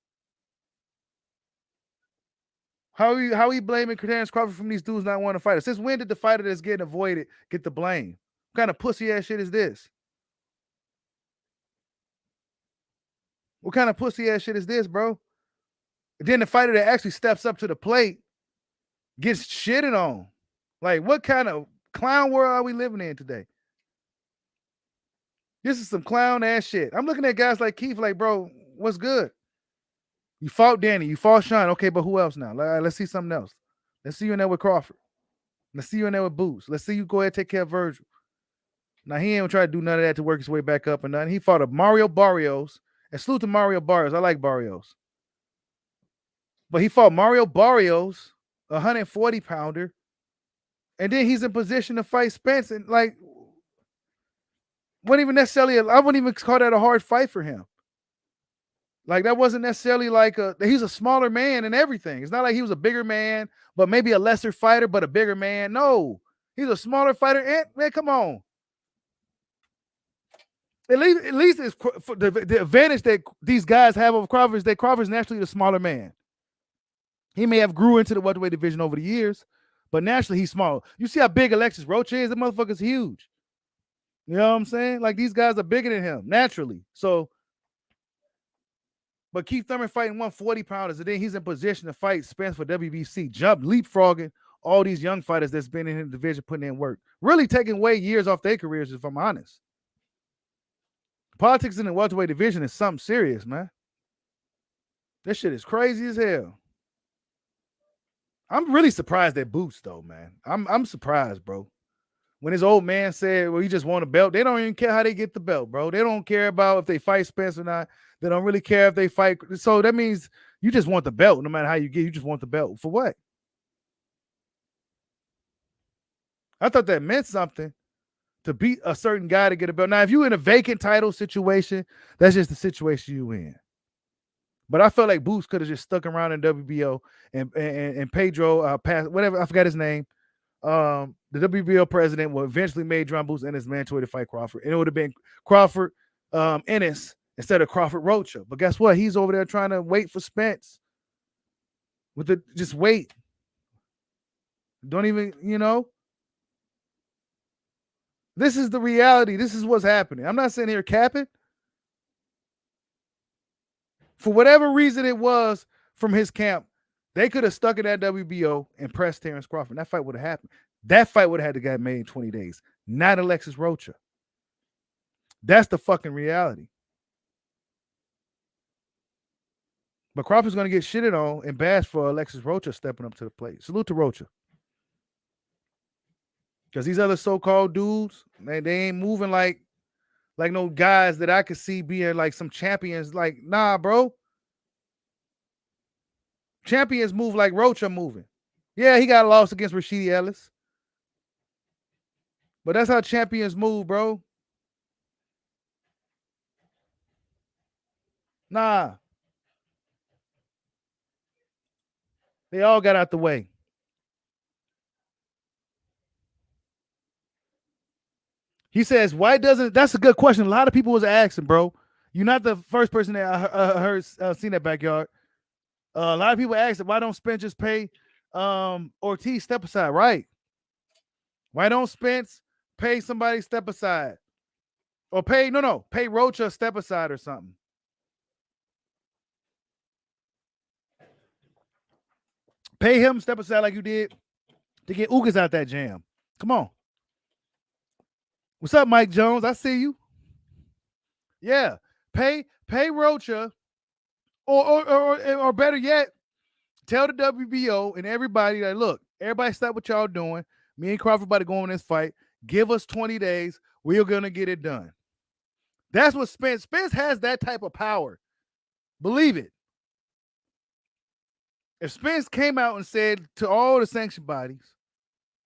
How are you blaming Terence Crawford from these dudes not wanting to fight? Since when did the fighter that's getting avoided get the blame? What kind of pussy ass shit is this? What kind of pussy ass shit is this, bro? And then the fighter that actually steps up to the plate gets shitted on. Like, what kind of clown world are we living in today? This is some clown ass shit. I'm looking at guys like Keith, like, bro, what's good? You fought Danny, you fought Sean. Okay, but who else now? Let's see something else. Let's see you in there with Crawford. Let's see you in there with Boots. Let's see you go ahead and take care of Virgil. Now, he ain't try to do none of that to work his way back up and nothing. He fought a Mario Barrios. And salute to Mario Barrios. I like Barrios. But he fought Mario Barrios, a 140 pounder. And then he's in position to fight Spence. And like, wasn't even necessarily, I wouldn't even call that a hard fight for him. Like, that wasn't necessarily like he's a smaller man and everything. It's not like he was a bigger man, but maybe a lesser fighter, but a bigger man. No, he's a smaller fighter. And man, come on. At least it's for the advantage that these guys have over Crawford is that Crawford's naturally the smaller man. He may have grew into the welterweight division over the years, but naturally he's small. You see how big Alexis Rocha is? The motherfucker's huge. You know what I'm saying? Like, these guys are bigger than him naturally. So, but Keith Thurman fighting 140 pounders, and then he's in position to fight Spence for WBC, leapfrogging all these young fighters that's been in the division putting in work, really taking away years off their careers, if I'm honest. Politics in the welterweight division is something serious, man. This shit is crazy as hell. I'm really surprised at Boots, though, man. I'm surprised, bro. When his old man said, well, he just want a belt, they don't even care how they get the belt, bro. They don't care about if they fight Spence or not. They don't really care if they fight. So that means you just want the belt no matter how you get. You just want the belt. For what? I thought that meant something to beat a certain guy to get a belt. Now, if you're in a vacant title situation, that's just the situation you in. But I felt like Boots could have just stuck around in WBO and Pedro, whatever, I forgot his name. The WBO president will eventually made John Boots and his mandatory to fight Crawford. And it would have been Crawford Ennis instead of Crawford Rocha. But guess what? He's over there trying to wait for Spence. Just wait. Don't even, This is the reality. This is what's happening. I'm not sitting here capping. For whatever reason it was from his camp, they could have stuck in that WBO and pressed Terence Crawford. That fight would have happened. That fight would have had to get made in 20 days, not Alexis Rocha. That's the fucking reality. But Crawford's going to get shitted on and bashed for Alexis Rocha stepping up to the plate. Salute to Rocha. Because these other so-called dudes, they ain't moving like no guys that I could see being like some champions. Like, nah, bro. Champions move like Rocha moving. Yeah, he got a loss against Rashidi Ellis. But that's how champions move, bro. Nah. They all got out the way. He says, why doesn't, that's a good question. A lot of people was asking, bro. You're not the first person that I heard seen that backyard. A lot of people asked, why don't Spence just pay Ortiz step aside? Right. Why don't Spence pay somebody step aside? Or pay Rocha step aside or something. Pay him step aside like you did to get Ugas out that jam. Come on. What's up, Mike Jones? I see you. Yeah. Pay Rocha, or better yet, tell the WBO and everybody that, look, everybody stop what y'all doing. Me and Crawford about to go in this fight. Give us 20 days. We're going to get it done. That's what Spence has that type of power. Believe it. If Spence came out and said to all the sanction bodies,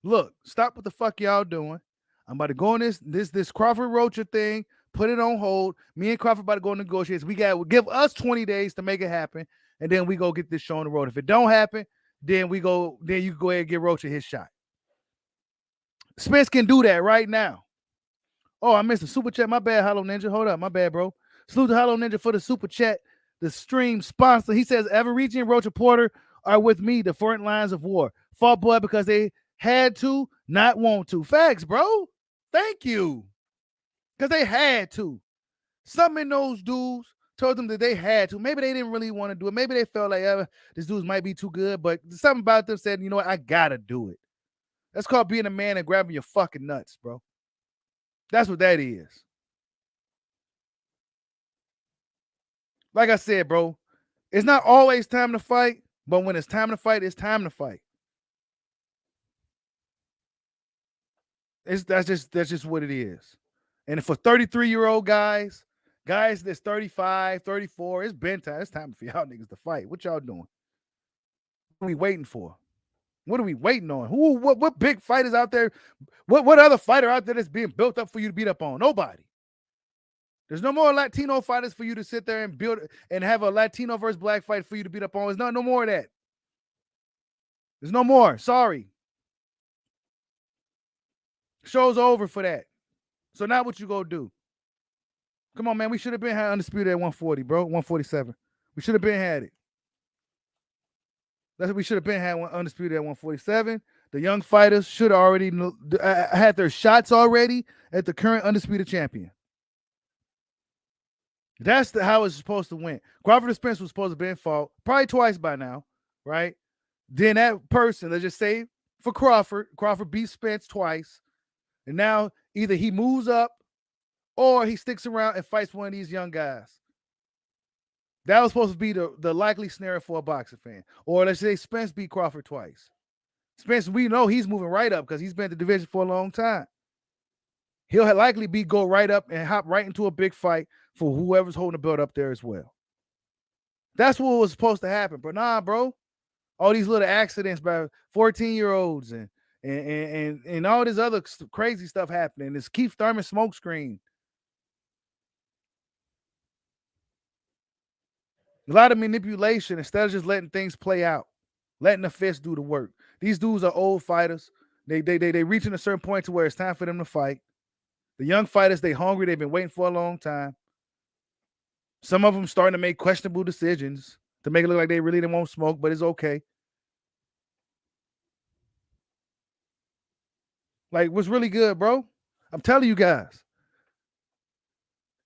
look, stop what the fuck y'all doing. I'm about to go on this Crawford Rocha thing, put it on hold. Me and Crawford about to go negotiate. We give us 20 days to make it happen, and then we go get this show on the road. If it don't happen, then you go ahead and give Rocha his shot. Spence can do that right now. Oh, I missed a super chat. My bad, Hollow Ninja. Hold up. My bad, bro. Salute to Hollow Ninja for the super chat. The stream sponsor. He says, Everegian and Rocha Porter are with me, the front lines of war. Fought blood because they had to, not want to. Facts, bro. Thank you. Because they had to. Some in those dudes told them that they had to. Maybe they didn't really want to do it. Maybe they felt like this dude might be too good, but something about them said, you know what, I gotta do it. That's called being a man and grabbing your fucking nuts, bro. That's what that is. Like I said, bro, it's not always time to fight, but when it's time to fight, it's time to fight. That's just what it is. And for 33-year-old guys that's 35, 34, it's been time. It's time for y'all niggas to fight. What y'all doing? What are we waiting for? What are we waiting on? What big fighters out there? What other fighter out there that's being built up for you to beat up on? Nobody. There's no more Latino fighters for you to sit there and build and have a Latino versus black fight for you to beat up on. There's no more of that. There's no more. Sorry. Show's over for that. So now what you gonna do? Come on, man. We should have been had Undisputed at 140, bro. 147. We should have been had it. That's what we should have been had Undisputed at 147. The young fighters should have already had their shots already at the current Undisputed champion. That's how it's supposed to win. Crawford and Spence was supposed to be in fault probably twice by now, right? Then that person, let's just say for Crawford beat Spence twice, and now either he moves up or he sticks around and fights one of these young guys. That was supposed to be the likely scenario for a boxing fan. Or let's say Spence beat Crawford twice. Spence, we know he's moving right up because he's been in the division for a long time. He'll likely go right up and hop right into a big fight for whoever's holding the belt up there as well. That's what was supposed to happen. But nah, bro. All these little accidents by 14-year-olds and all this other crazy stuff happening. It's Keith Thurman Smokescreen. A lot of manipulation instead of just letting things play out, letting the fist do the work. These dudes are old fighters. They reaching a certain point to where it's time for them to fight. The young fighters, they hungry. They've been waiting for a long time. Some of them starting to make questionable decisions to make it look like they really won't smoke, but it's okay. Like, what's really good, bro? I'm telling you guys.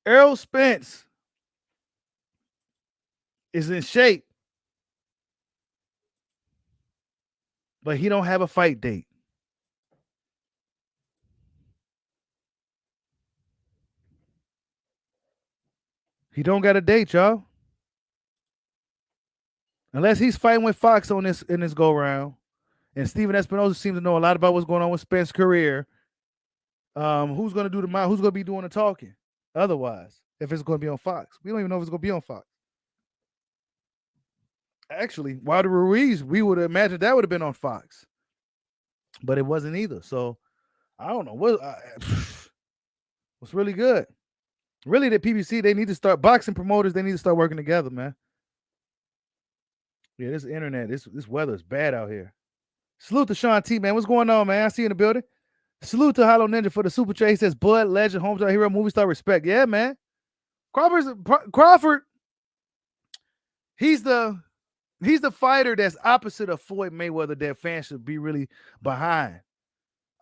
Errol Spence is in shape, but he don't have a fight date. He don't got a date, y'all. Unless he's fighting with Fox in this go round, and Steven Espinosa seems to know a lot about what's going on with Spence's career. Who's gonna do who's gonna be doing the talking? Otherwise, if it's gonna be on Fox, we don't even know if it's gonna be on Fox. Actually, Wilder Ruiz, we would have imagined that would have been on Fox, but it wasn't either. So I don't know what's really good. Really, the PBC, they need to start boxing promoters. They need to start working together, man. Yeah, this internet, this weather is bad out here. Salute to Sean T, man. What's going on, man? I see you in the building. Salute to Hollow Ninja for the super chat. He says, Bud, legend, hometown hero, movie star, respect. Yeah, man. Crawford, he's the fighter that's opposite of Floyd Mayweather that fans should be really behind.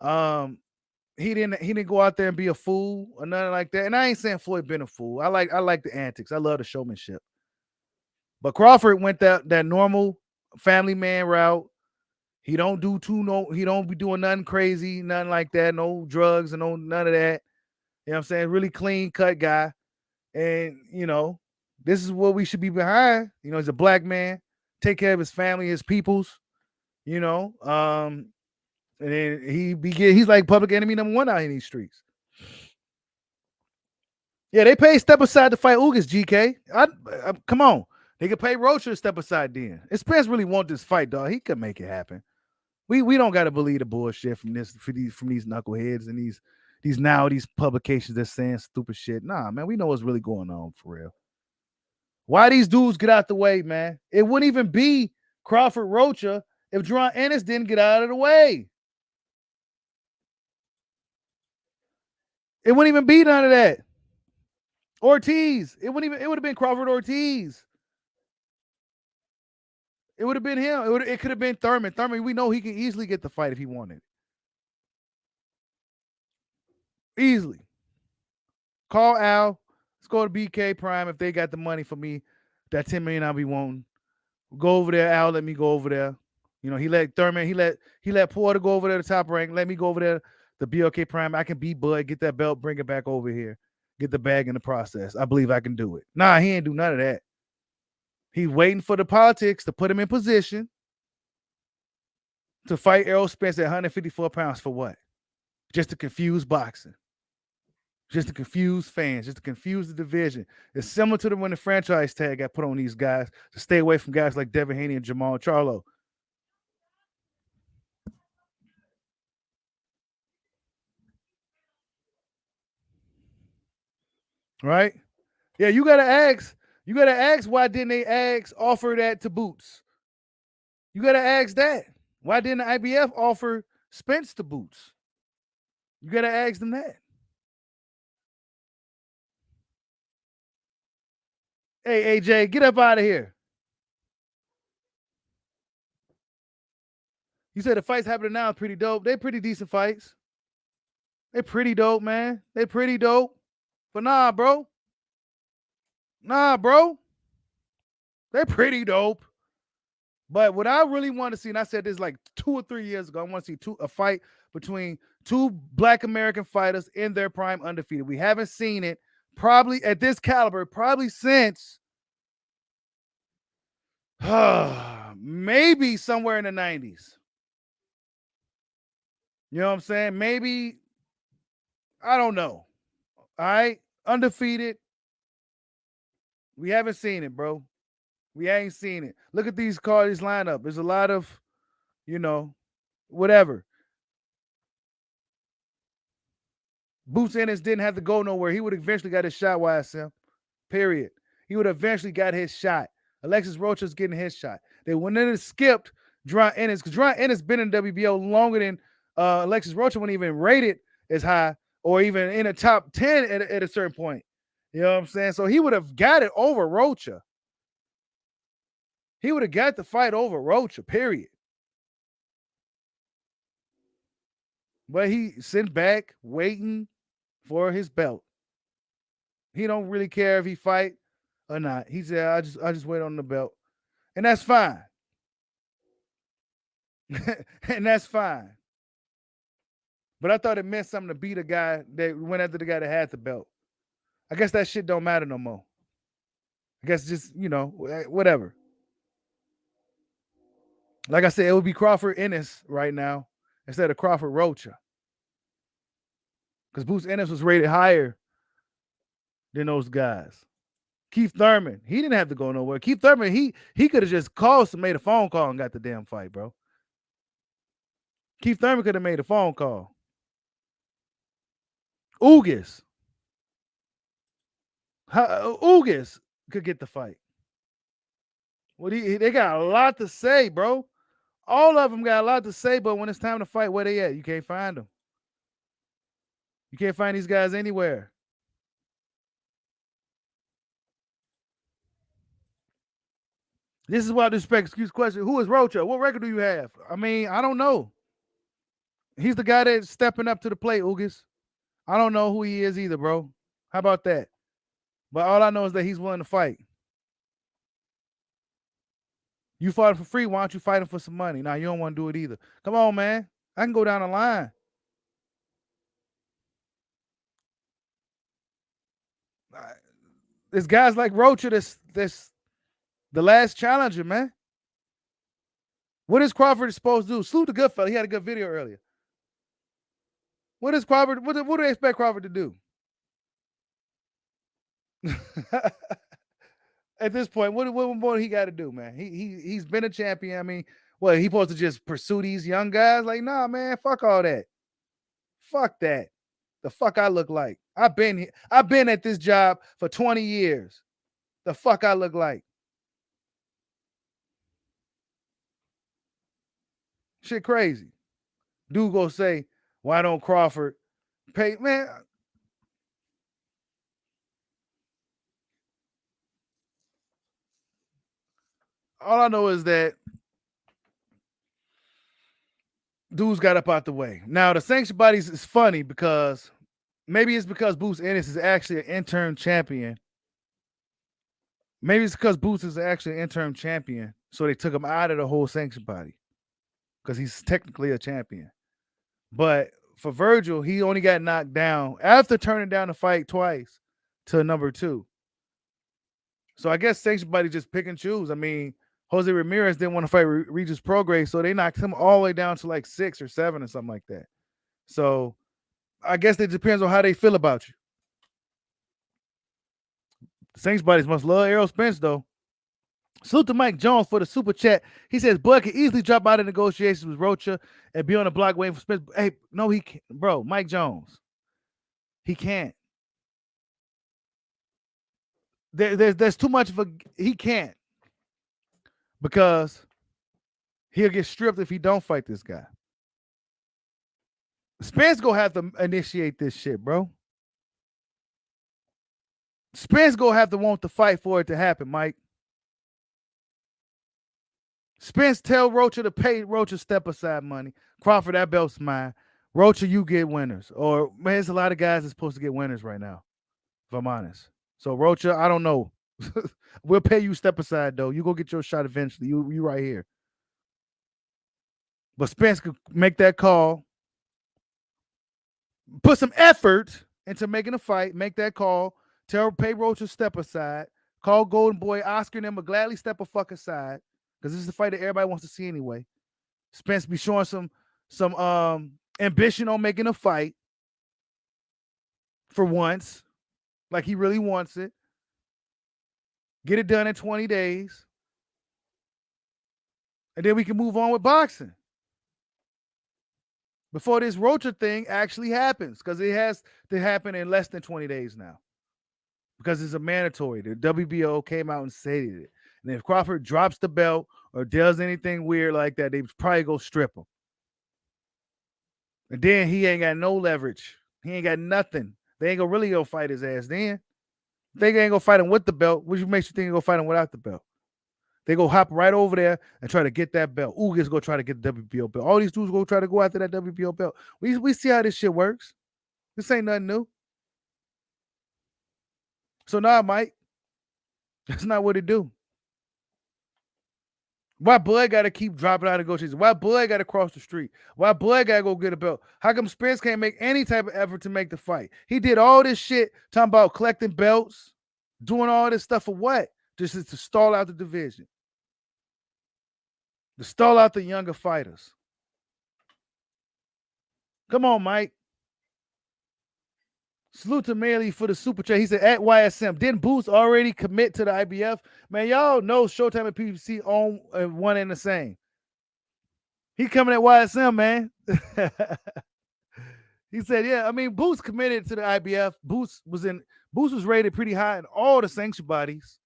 He didn't go out there and be a fool or nothing like that. And I ain't saying Floyd been a fool. I like the antics. I love the showmanship. But Crawford went that normal family man route. He don't be doing nothing crazy, nothing like that, no drugs and none of that. You know what I'm saying? Really clean cut guy. And this is what we should be behind. He's a black man, take care of his family, his peoples, and then he's like public enemy number one out in these streets. Yeah, they pay Step Aside to fight Ugas, GK. Come on. They could pay Rocha to step aside then. If Spence really want this fight, dog, he could make it happen. We don't gotta believe the bullshit from these knuckleheads and these publications that's saying stupid shit. Nah, man, we know what's really going on for real. Why these dudes get out the way, man? It wouldn't even be Crawford Rocha if Deron Ennis didn't get out of the way. It wouldn't even be none of that. Ortiz. It would have been Crawford Ortiz. It would have been him. It could have been Thurman. Thurman, we know he can easily get the fight if he wanted. Easily. Call Al. Let's go to BK Prime if they got the money for me. That $10 million I'll be wanting. Go over there, Al. Let me go over there. He let Thurman, he let Porter go over there to top rank. Let me go over there, the BLK Prime. I can beat Bud, get that belt, bring it back over here. Get the bag in the process. I believe I can do it. Nah, he ain't do none of that. He's waiting for the politics to put him in position to fight Errol Spence at 154 pounds for what? Just to confuse boxing. Just to confuse fans. Just to confuse the division. It's similar to when the franchise tag got put on these guys to stay away from guys like Devin Haney and Jamal Charlo. Right? Yeah, you gotta ask. You gotta ask why didn't they offer that to Boots? You gotta ask that. Why didn't the IBF offer Spence to Boots? You gotta ask them that. Hey, AJ, get up out of here. You said the fights happening now are pretty dope. They're pretty decent fights. They're pretty dope, man. They're pretty dope. But nah, bro. They're pretty dope. But what I really want to see, and I said this like 2 or 3 years ago, I want to see a fight between two Black American fighters in their prime undefeated. We haven't seen it probably at this caliber, probably since maybe somewhere in the 90s. You know what I'm saying? Maybe, I don't know. All right? Undefeated. We haven't seen it, bro. We ain't seen it. Look at these cards lineup. There's a lot of, whatever. Boots Ennis didn't have to go nowhere. He would have eventually got his shot, YSM. Period. He would have eventually got his shot. Alexis Rocha's getting his shot. They wouldn't have skipped Deron Ennis because Deron Ennis been in WBO longer than Alexis Rocha wasn't even rated as high or even in the top 10 at a certain point. You know what I'm saying? So he would have got it over Rocha. He would have got the fight over Rocha, period. But he sent back waiting for his belt. He don't really care if he fight or not. He said, I just wait on the belt. And that's fine. And that's fine. But I thought it meant something to beat a guy that went after the guy that had the belt. I guess that shit don't matter no more. I guess just, whatever. Like I said, it would be Crawford Ennis right now instead of Crawford Rocha. Because Boots Ennis was rated higher than those guys. Keith Thurman, he didn't have to go nowhere. Keith Thurman, he could have just made a phone call and got the damn fight, bro. Keith Thurman could have made a phone call. Ugas could get the fight. Well, they got a lot to say, bro. All of them got a lot to say, but when it's time to fight, where they at? You can't find them. You can't find these guys anywhere. This is why I disrespect excuse question. Who is Rocha? What record do you have? I mean, I don't know. He's the guy that's stepping up to the plate, Ugis. I don't know who he is either, bro. How about that? But all I know is that he's willing to fight. You fought him for free. Why don't you fight him for some money? Now, you don't want to do it either. Come on, man. I can go down the line. There's guys like Rocha that's the last challenger, man. What is Crawford supposed to do? Salute the good fella. He had a good video earlier. What is Crawford? What do they expect Crawford to do? At this point, what more he got to do, man? He's been a champion. I mean, what he supposed to just pursue these young guys? Like, nah, man, fuck all that. Fuck that. The fuck I look like? I've been at this job for 20 years. The fuck I look like? Shit crazy. Dude go say, why don't Crawford pay? Man, all I know is that dudes got up out the way. Now, the sanction bodies is funny because maybe it's because Boots Ennis is actually an interim champion. Maybe it's because Boots is actually an interim champion, so they took him out of the whole sanction body because he's technically a champion. But for Virgil, he only got knocked down after turning down the fight twice to number 2. So I guess sanction body just pick and choose. I mean, Jose Ramirez didn't want to fight Regis Prograis, so they knocked him all the way down to like 6 or 7 or something like that. So I guess it depends on how they feel about you. Saints bodies must love Errol Spence, though. Salute to Mike Jones for the super chat. He says Bud can easily drop out of negotiations with Rocha and be on the block waiting for Spence. Hey, no, he can't. Bro, Mike Jones. He can't. There's too much of a... He can't. Because he'll get stripped if he don't fight this guy. Spence gonna have to initiate this shit, bro. Spence gonna have to want to fight for it to happen, Mike. Spence tell Rocha to pay Rocha step aside money. Crawford, that belt's mine. Rocha, you get winners. Or, man, there's a lot of guys that's supposed to get winners right now, if I'm honest. So, Rocha, I don't know. We'll pay you step aside, though. You go get your shot eventually. You right here. But Spence could make that call, put some effort into making a fight, make that call, pay Rocha step aside, call Golden Boy, Oscar and them will gladly step a fuck aside, because this is the fight that everybody wants to see anyway. Spence be showing some ambition on making a fight for once, like he really wants it. Get it done in 20 days. And then we can move on with boxing. Before this Rocha thing actually happens, because it has to happen in less than 20 days now. Because it's a mandatory. The WBO came out and stated it. And if Crawford drops the belt or does anything weird like that, they probably go strip him. And then he ain't got no leverage. He ain't got nothing. They ain't gonna really go fight his ass then. They ain't gonna fight him with the belt. Which makes you think they go fight him without the belt? They go hop right over there and try to get that belt. Ugas go try to get the WBO belt. All these dudes go try to go after that WBO belt. We see how this shit works. This ain't nothing new. So nah, Mike, that's not what it do. Why Bud got to keep dropping out of negotiations? Why Bud got to cross the street? Why Bud got to go get a belt? How come Spence can't make any type of effort to make the fight? He did all this shit talking about collecting belts, doing all this stuff for what? Just to stall out the division. To stall out the younger fighters. Come on, Mike. Salute to Maley for the super chat. He said, at YSM, didn't Boots already commit to the IBF? Man, y'all know Showtime and PBC own one and the same. He coming at YSM, man. He said, yeah, I mean, Boots committed to the IBF. Boots was rated pretty high in all the sanction bodies.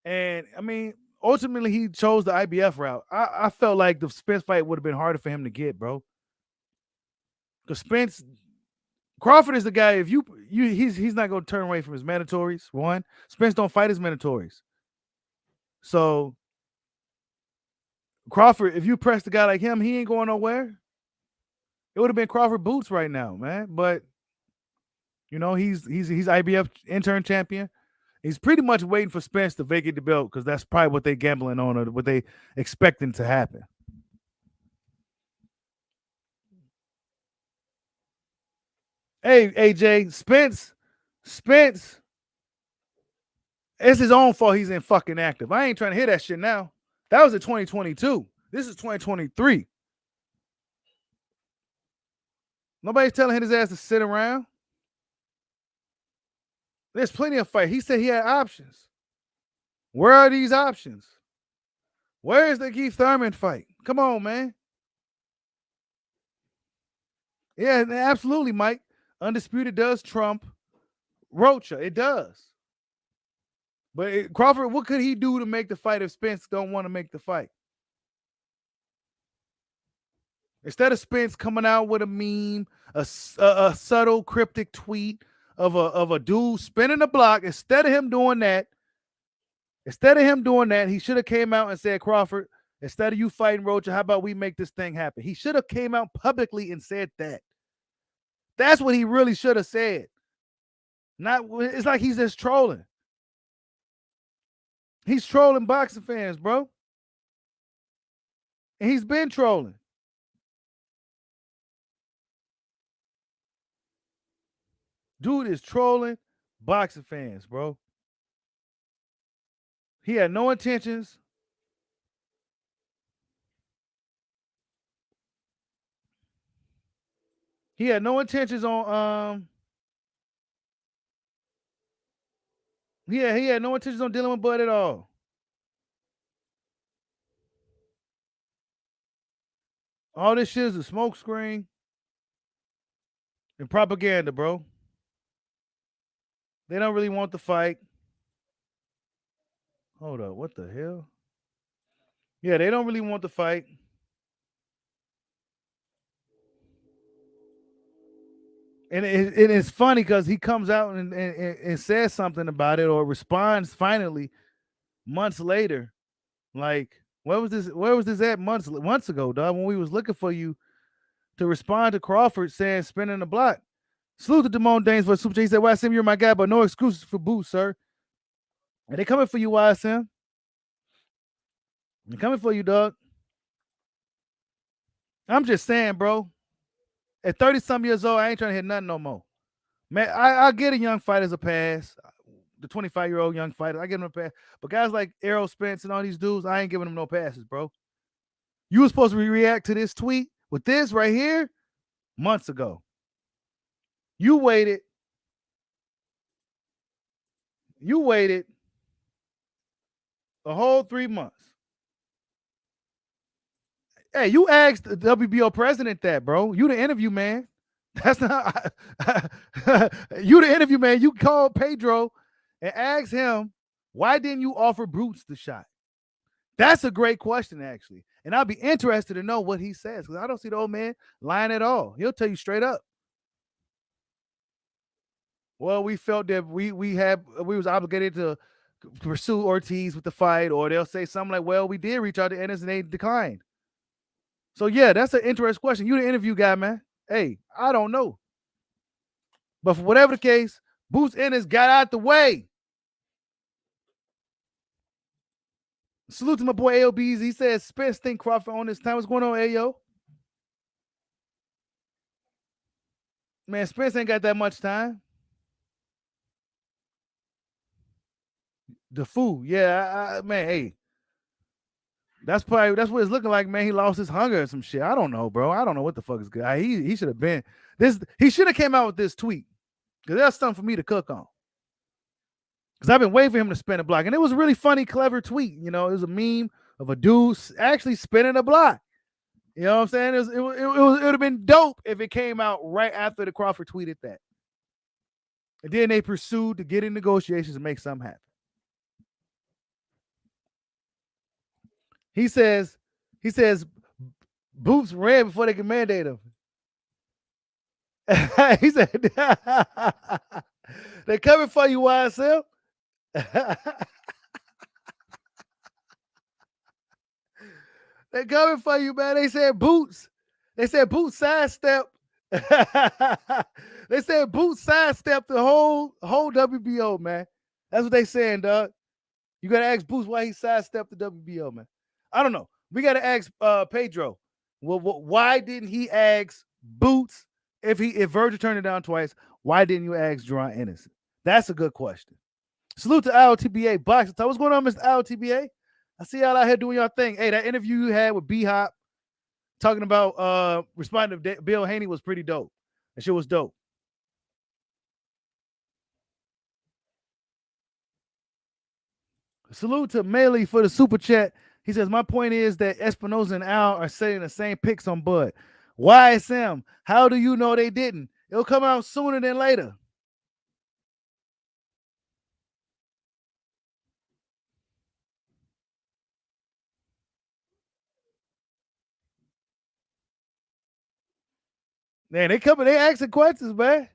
And, I mean, ultimately, he chose the IBF route. I felt like the Spence fight would have been harder for him to get, bro. Because Spence Crawford is the guy. If he's not going to turn away from his mandatories. One, Spence don't fight his mandatories. So Crawford, if you press the guy like him, he ain't going nowhere. It would have been Crawford boots right now, man. But he's IBF intern champion. He's pretty much waiting for Spence to vacate the belt because that's probably what they gambling on or what they expecting to happen. Hey, AJ, Spence, it's his own fault he's in fucking active. I ain't trying to hear that shit now. That was in 2022. This is 2023. Nobody's telling his ass to sit around. There's plenty of fight. He said he had options. Where are these options? Where is the Keith Thurman fight? Come on, man. Yeah, absolutely, Mike. Undisputed does trump Rocha. It does. But Crawford, what could he do to make the fight if Spence don't want to make the fight? Instead of Spence coming out with a meme, a subtle cryptic tweet of a dude spinning the block, instead of him doing that, he should have came out and said, Crawford, instead of you fighting Rocha, how about we make this thing happen? He should have came out publicly and said that. That's what he really should have said. It's like he's just trolling. He's trolling boxing fans, bro. And he's been trolling. Dude is trolling boxing fans, bro. He had no intentions. He had no intentions on he had no intentions on dealing with Bud at all. All this shit is a smokescreen and propaganda, bro. They don't really want the fight. Hold up, what the hell? Yeah, they don't really want the fight. And it's funny because he comes out and says something about it or responds finally months later. Like, where was this at months ago, dog? When we was looking for you to respond to Crawford saying spinning the block. Salute to Damone Daines for super chat. He said, YSM, you're my guy, but no excuses for boots, sir. And they coming for you, YSM. They're coming for you, dog. I'm just saying, bro. At 30-some years old, I ain't trying to hit nothing no more. Man, I get a young fighter's a pass. The 25-year-old young fighter, I give them a pass. But guys like Errol Spence and all these dudes, I ain't giving them no passes, bro. You were supposed to react to this tweet with this right here months ago. You waited a whole 3 months. Hey, you asked the WBO president that, bro. You the interview man. That's not you the interview man. You called Pedro and asked him, why didn't you offer Bruce the shot? That's a great question, actually. And I'll be interested to know what he says because I don't see the old man lying at all. He'll tell you straight up. Well, we felt that we was obligated to pursue Ortiz with the fight, or they'll say something like, well, we did reach out to Ennis and they declined. So yeah, that's an interesting question. You the interview guy, man. Hey, I don't know. But for whatever the case, Boots Ennis got out the way. Salute to my boy AOBs. He says Spence think Crawford on this time. What's going on, Ayo? Man, Spence ain't got that much time. The fool. Yeah, man, hey. That's what it's looking like, man. He lost his hunger or some shit. I don't know, bro. I don't know what the fuck is good. He should have been this. He should have came out with this tweet because that's something for me to cook on. Because I've been waiting for him to spin a block, and it was a really funny, clever tweet. You know, it was a meme of a dude actually spinning a block. You know what I'm saying? It would have been dope if it came out right after the Crawford tweeted that, and then they pursued to get in negotiations and make something happen. He says, Boots ran before they can mandate him. He said, "They coming for you, YSL." They coming for you, man. They said boots. They said boots sidestep. They said boots sidestep the whole WBO, man. That's what they saying, dog. You gotta ask Boots why he sidestepped the WBO, man. I don't know. We gotta ask Pedro. Well, why didn't he ask Boots if Virgil turned it down twice? Why didn't you ask Jerron Innocent? That's a good question. Salute to IOTBA Boxing Talk. What's going on, Mr. IOTBA? I see y'all out here doing y'all thing. Hey, that interview you had with B Hop talking about responding to Bill Haney was pretty dope. That shit was dope. Salute to Melee for the super chat. He says, my point is that Espinosa and Al are setting the same picks on Bud. YSM, how do you know they didn't? It'll come out sooner than later. Man, they asking questions, man.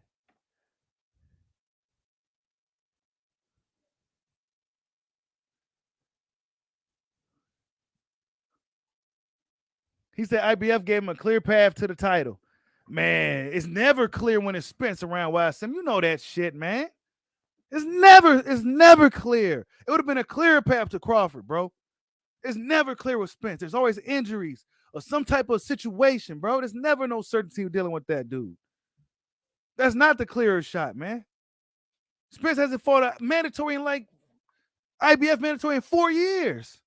He said IBF gave him a clear path to the title. Man, it's never clear when it's Spence around YSM. You know that shit, man. It's never clear. It would have been a clearer path to Crawford, bro. It's never clear with Spence. There's always injuries or some type of situation, bro. There's never no certainty dealing with that dude. That's not the clearest shot, man. Spence hasn't fought a mandatory in like IBF mandatory in 4 years.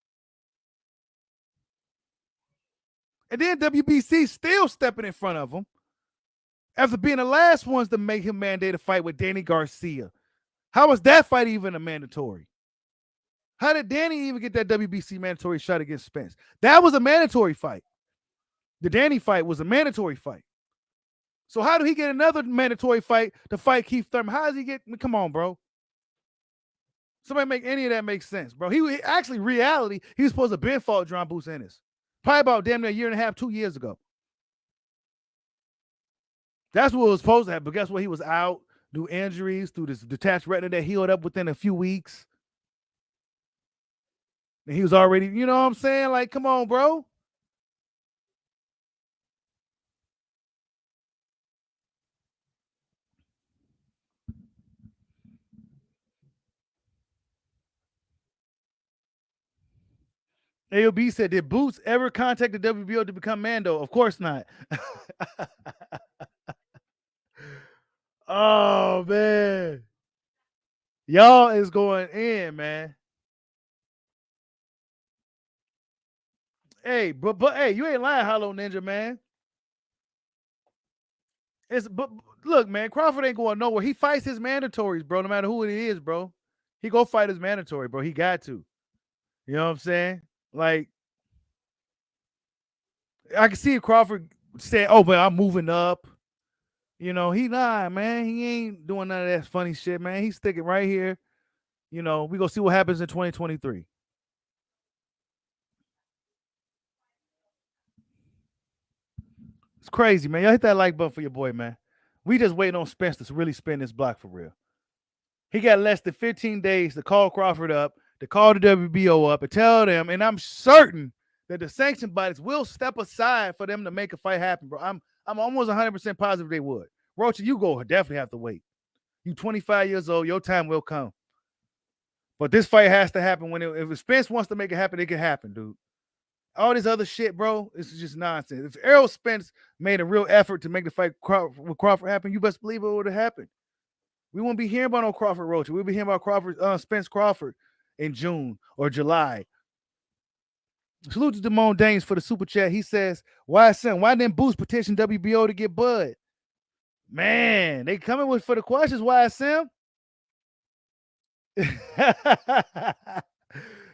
And then WBC still stepping in front of him after being the last ones to make him mandate a fight with Danny Garcia. How was that fight even a mandatory? How did Danny even get that WBC mandatory shot against Spence? That was a mandatory fight. The Danny fight was a mandatory fight. So how do he get another mandatory fight to fight Keith Thurman? How does he get? Come on, bro. Somebody make any of that make sense, bro. He actually, reality, he was supposed to been fought John Boots Ennis. Probably about damn near a year and a half, 2 years ago. That's what was supposed to happen. But guess what? He was out due injuries, through this detached retina that healed up within a few weeks. And he was already, you know what I'm saying? Like, come on, bro. AOB said, did Boots ever contact the WBO to become Mando? Of course not. Oh, man. Y'all is going in, man. Hey, but hey, you ain't lying, Hollow Ninja, man. But look, man, Crawford ain't going nowhere. He fights his mandatories, bro, no matter who it is, bro. He go fight his mandatory, bro. He got to. You know what I'm saying? Like, I can see Crawford say, oh, but I'm moving up. You know, he lying, man. He ain't doing none of that funny shit, man. He's sticking right here. You know, we gonna see what happens in 2023. It's crazy, man. Y'all hit that like button for your boy, man. We just waiting on Spence to really spin this block for real. He got less than 15 days to call Crawford up, to call the WBO up, and tell them, and I'm certain that the sanction bodies will step aside for them to make a fight happen, bro. I'm almost 100% positive they would. Rocha, you go definitely have to wait. You 25 years old, your time will come. But this fight has to happen if Spence wants to make it happen, it can happen, dude. All this other shit, bro, this is just nonsense. If Errol Spence made a real effort to make the fight with Crawford happen, you best believe it would have happened. We won't be hearing about no Crawford Roach. We'll be hearing about Spence Crawford in June or July. Salute to Damone Danes for the super chat. He says, why didn't Boost petition WBO to get Bud? Man, they coming with for the questions, YSM.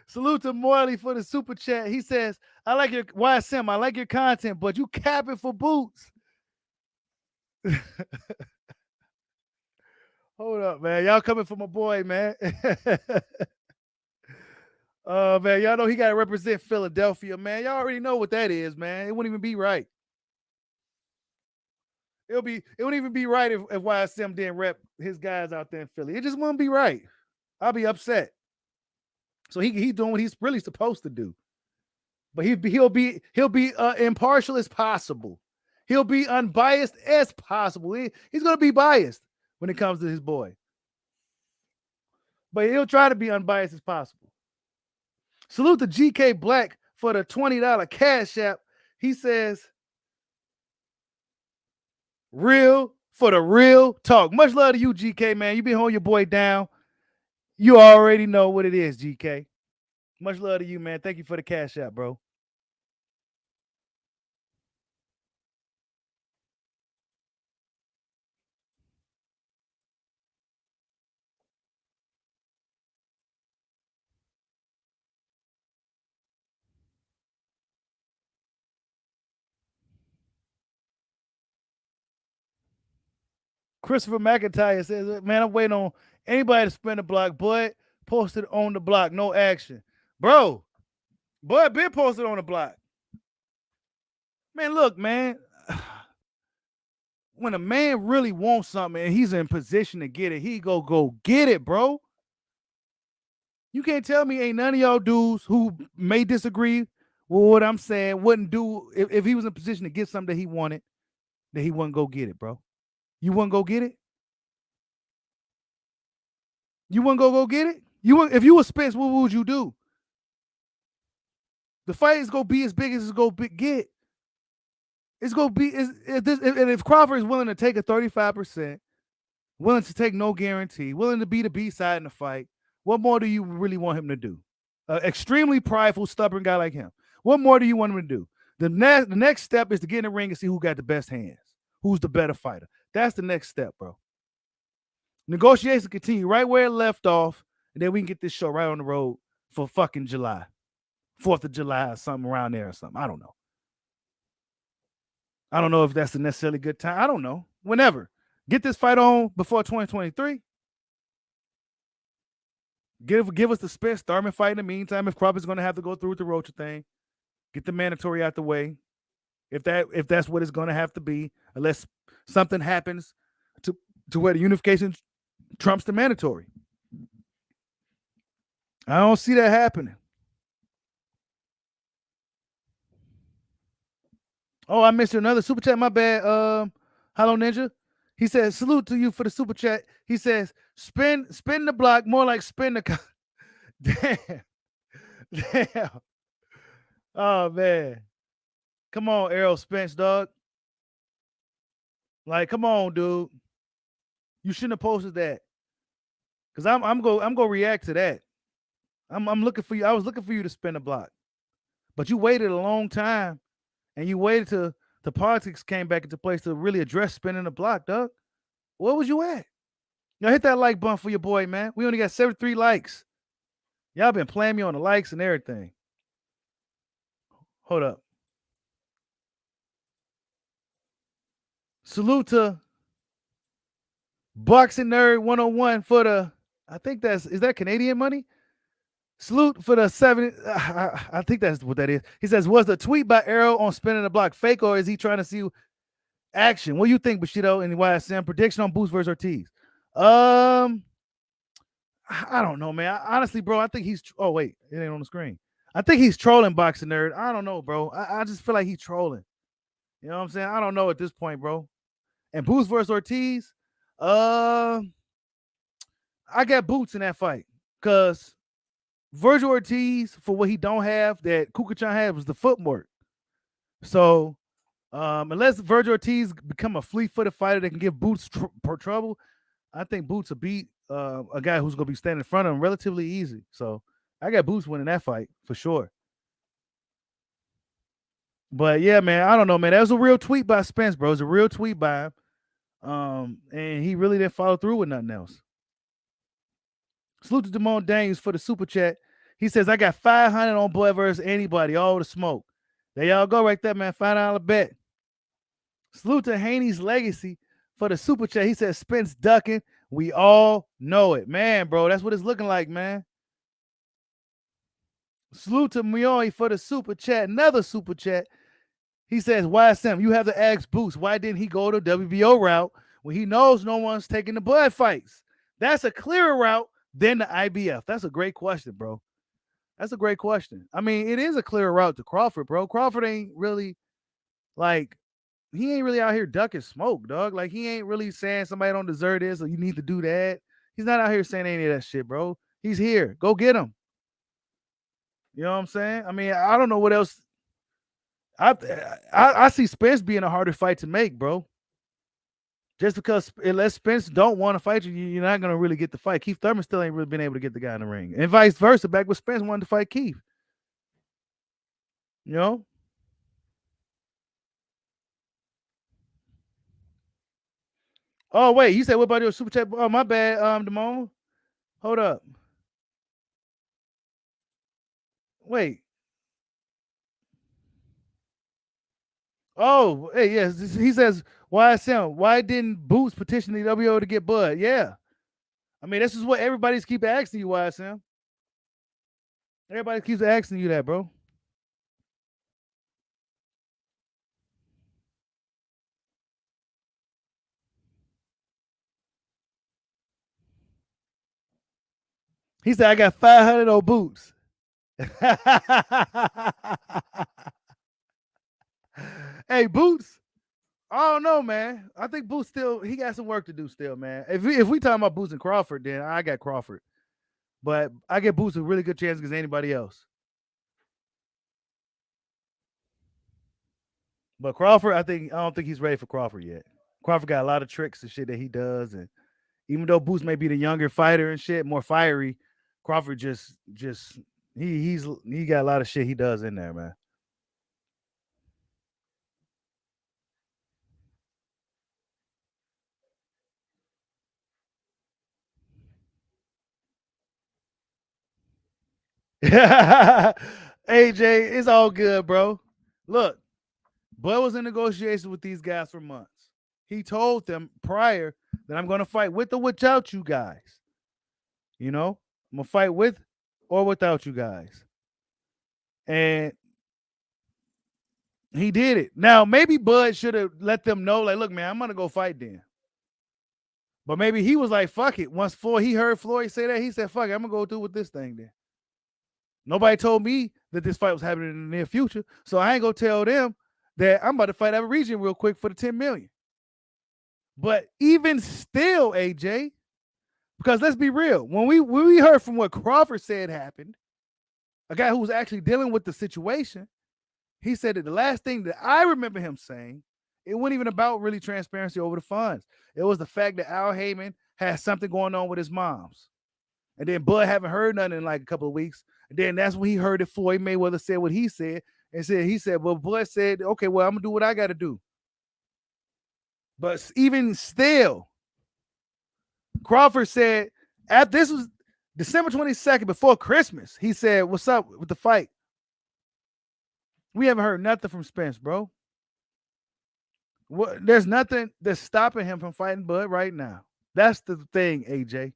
Salute to Morley for the super chat. He says, I like your YSM, I like your content, but you capping for Boots. Hold up, man. Y'all coming for my boy, man. Man, y'all know he got to represent Philadelphia, man. Y'all already know what that is, man. It wouldn't even be right. It wouldn't even be right if YSM didn't rep his guys out there in Philly. It just wouldn't be right. I'll be upset. So he doing what he's really supposed to do. But he'll be impartial as possible. He'll be unbiased as possible. He's gonna be biased when it comes to his boy, but he'll try to be unbiased as possible. Salute to GK Black for the $20 cash app. He says, "Real for the real talk." Much love to you, GK, man. You been holding your boy down. You already know what it is, GK. Much love to you, man. Thank you for the cash app, bro. Christopher McIntyre says, "Man, I'm waiting on anybody to spin the block. Bud posted on the block, no action, bro. Bud been posted on the block. Man, look, man. When a man really wants something and he's in position to get it, he go get it, bro. You can't tell me ain't none of y'all dudes who may disagree with what I'm saying wouldn't do if he was in position to get something that he wanted, that he wouldn't go get it, bro. You wouldn't go get it? You wouldn't go get it? You would, if you were Spence, what would you do? The fight is gonna be as big as it's gonna get. It's gonna be if Crawford is willing to take a 35%, willing to take no guarantee, willing to be the B side in the fight, what more do you really want him to do? Extremely prideful, stubborn guy like him. What more do you want him to do? The next step is to get in the ring and see who got the best hands, who's the better fighter. That's the next step, bro. Negotiations continue right where it left off, and then we can get this show right on the road for fucking July, 4th of July, or something around there or something. I don't know. I don't know if that's a necessarily good time. I don't know. Whenever. Get this fight on before 2023. Give us the Spence Thurman fight in the meantime. If Crawford's going to have to go through with the Rocha thing, get the mandatory out the way. If that's what it's going to have to be, unless something happens to where the unification trumps the mandatory. I don't see that happening. Oh, I missed another super chat. My bad. Hello Ninja. He says, "Salute to you for the super chat." He says, "Spin the block, more like spin the." Damn. Oh man, come on, Errol Spence, dog. Like, come on, dude. You shouldn't have posted that. Cause I'm gonna react to that. I'm looking for you. I was looking for you to spin the block, but you waited a long time, and you waited till the politics came back into place to really address spinning the block, dog. Where was you at? Now hit that like button for your boy, man. We only got 73 likes. Y'all been playing me on the likes and everything. Hold up. Salute to Boxing Nerd 101 for the, I think is that Canadian money? Salute for the 7. I think that's what that is. He says, "Was the tweet by Arrow on spinning the block fake, or is he trying to see action?" What do you think, Bushido and YSM? Prediction on Boost versus Ortiz. I don't know, man. Honestly, bro, I think he's. Oh wait, it ain't on the screen. I think he's trolling Boxing Nerd. I don't know, bro. I just feel like he's trolling. You know what I'm saying? I don't know at this point, bro. And Boots versus Ortiz. I got Boots in that fight because Virgil Ortiz, for what he don't have that Kukuchan had, was the footwork. So unless Virgil Ortiz become a fleet-footed fighter that can give Boots trouble, I think Boots will beat a guy who's going to be standing in front of him relatively easy. So I got Boots winning that fight for sure. But yeah, man, I don't know, man. That was a real tweet by Spence, bro. It was a real tweet by him. And he really didn't follow through with nothing else. Salute to Damone Daniels for the super chat. He says, "I got 500 on Blood versus anybody, all the smoke." There y'all go right there, man. $5 bet. Salute to Haney's Legacy for the super chat. He says, "Spence ducking. We all know it." Man, bro, that's what it's looking like, man. Salute to Mioi for the super chat. Another super chat. He says, YSM, you have to ask Boots, why didn't he go the WBO route when he knows no one's taking the Bud fights? That's a clearer route than the IBF. That's a great question, bro. That's a great question. I mean, it is a clearer route to Crawford, bro. Crawford ain't really like he ain't really out here ducking smoke, dog. Like he ain't really saying somebody don't deserve this or you need to do that. He's not out here saying any of that shit, bro. He's here. Go get him. You know what I'm saying? I mean, I don't know what else. I see Spence being a harder fight to make, bro. Just because unless Spence don't want to fight you, you're not gonna really get the fight. Keith Thurman still ain't really been able to get the guy in the ring, and vice versa. Back with Spence wanted to fight Keith. You know. Oh wait, you said what about your super chat? Oh my bad, Damone. Hold up. Wait. Oh, hey, yes. He says, YSM, why didn't Boots petition the WO to get Bud? Yeah. I mean, this is what everybody's keep asking you, YSM. Everybody keeps asking you that, bro. He said, I got 500 on Boots. Hey, Boots. I don't know, man. I think Boots still he got some work to do still, man. If we talking about Boots and Crawford, then I got Crawford. But I get Boots a really good chance against anybody else. But Crawford, I don't think he's ready for Crawford yet. Crawford got a lot of tricks and shit that he does, and even though Boots may be the younger fighter and shit, more fiery, Crawford just he got a lot of shit he does in there, man. AJ, it's all good, bro. Look, Bud was in negotiations with these guys for months. He told them prior that I'm going to fight with or without you guys. You know, I'm going to fight with or without you guys. And he did it. Now, maybe Bud should have let them know, like, look, man, I'm going to go fight then. But maybe he was like, fuck it. Once he heard Floyd say that, he said, fuck it, I'm going to go through with this thing then. Nobody told me that this fight was happening in the near future. So I ain't going to tell them that I'm about to fight out of region real quick for the 10 million. But even still, AJ, because let's be real, when we heard from what Crawford said happened, a guy who was actually dealing with the situation, he said that the last thing that I remember him saying, it wasn't even about really transparency over the funds. It was the fact that Al Heyman had something going on with his moms. And then Bud haven't heard nothing in like a couple of weeks. And then that's when he heard that Floyd Mayweather said what he said. And he said, well, Bud said, okay, well, I'm going to do what I got to do. But even still, Crawford said, this was December 22nd, before Christmas, he said, what's up with the fight? We haven't heard nothing from Spence, bro. There's nothing that's stopping him from fighting Bud right now. That's the thing, AJ.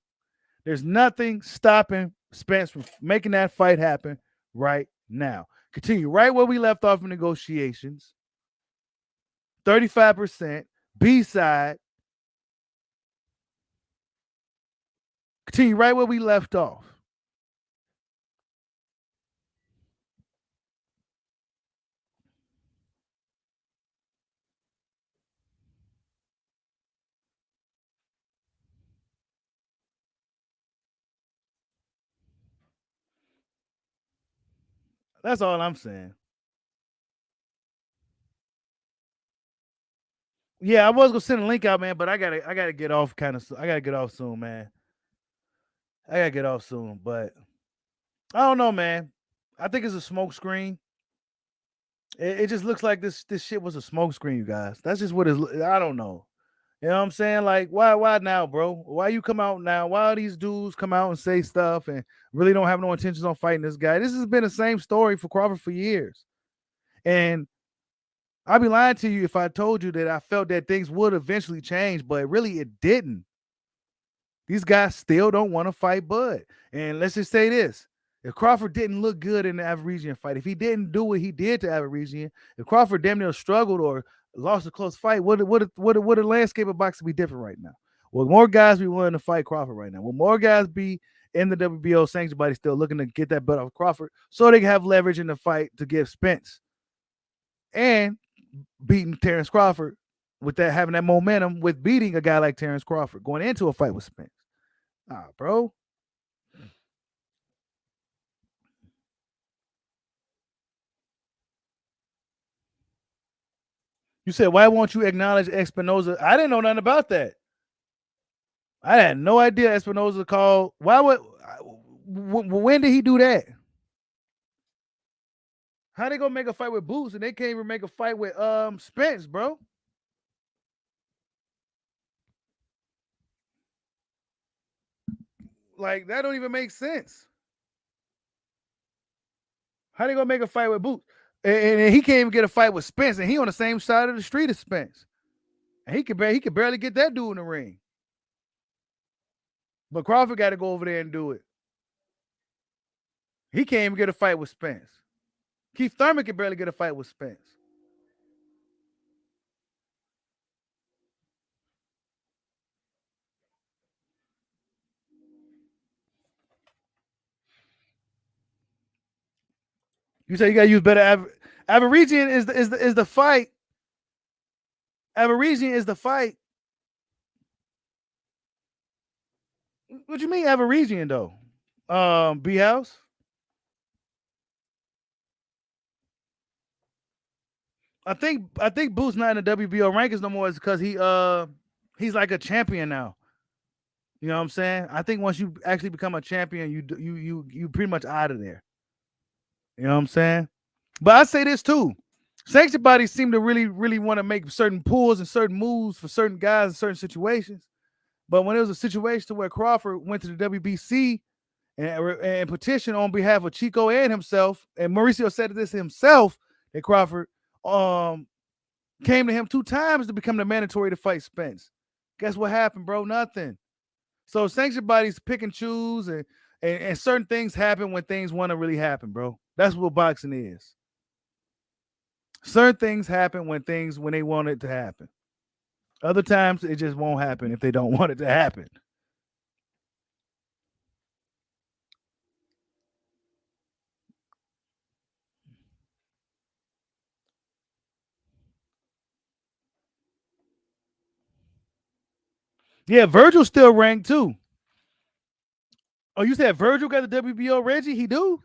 There's nothing stopping Spence from making that fight happen right now. Continue right where we left off in negotiations. 35%, B-side. Continue right where we left off. That's all I'm saying. Yeah, I was gonna send a link out, man, but I gotta get off I gotta get off soon, man. I gotta get off soon, but I don't know, man. I think it's a smoke screen. It just looks like this shit was a smoke screen, you guys. That's just what it's. I don't know. You know what I'm saying? Like, why now, bro? Why you come out now? Why these dudes come out and say stuff and really don't have no intentions on fighting this guy? This has been the same story for Crawford for years. And I'd be lying to you if I told you that I felt that things would eventually change, but really it didn't. These guys still don't want to fight Bud. And let's just say this. If Crawford didn't look good in the Averesian fight, if he didn't do what he did to Averesian, if Crawford damn near struggled or lost a close fight, would the landscape of boxing be different right now? Will more guys be willing to fight Crawford right now? Will more guys be in the WBO sanctioned body still looking to get that belt off Crawford so they can have leverage in the fight to give Spence and beating Terence Crawford with that having that momentum with beating a guy like Terence Crawford going into a fight with Spence? Bro. You said, why won't you acknowledge Espinoza? I didn't know nothing about that. I had no idea Espinoza called. Why would? When did he do that? How they gonna make a fight with Boots and they can't even make a fight with Spence, bro? Like that don't even make sense. How they gonna make a fight with Boots? And he can't even get a fight with Spence, and he on the same side of the street as Spence, and he could barely get that dude in the ring. But Crawford got to go over there and do it. He can't even get a fight with Spence. Keith Thurman can barely get a fight with Spence. You say you got to use better. Averesian is the fight. Averesian is the fight. What you mean Averesian though? B House. I think Boots not in the WBO rankings no more is because he's like a champion now. You know what I'm saying? I think once you actually become a champion, you pretty much out of there. You know what I'm saying? But I say this too. Sanctioned bodies seem to really want to make certain pulls and certain moves for certain guys in certain situations. But when it was a situation to where Crawford went to the WBC and petitioned on behalf of Chico and himself, and Mauricio said this himself, that Crawford came to him 2 times to become the mandatory to fight Spence. Guess what happened, bro? Nothing. So sanctioned bodies pick and choose, and certain things happen when things want to really happen, bro. That's what boxing is. Certain things happen when they want it to happen. Other times it just won't happen if they don't want it to happen. Yeah, Virgil's still ranked too. Oh, you said Virgil got the WBO Reggie? He do?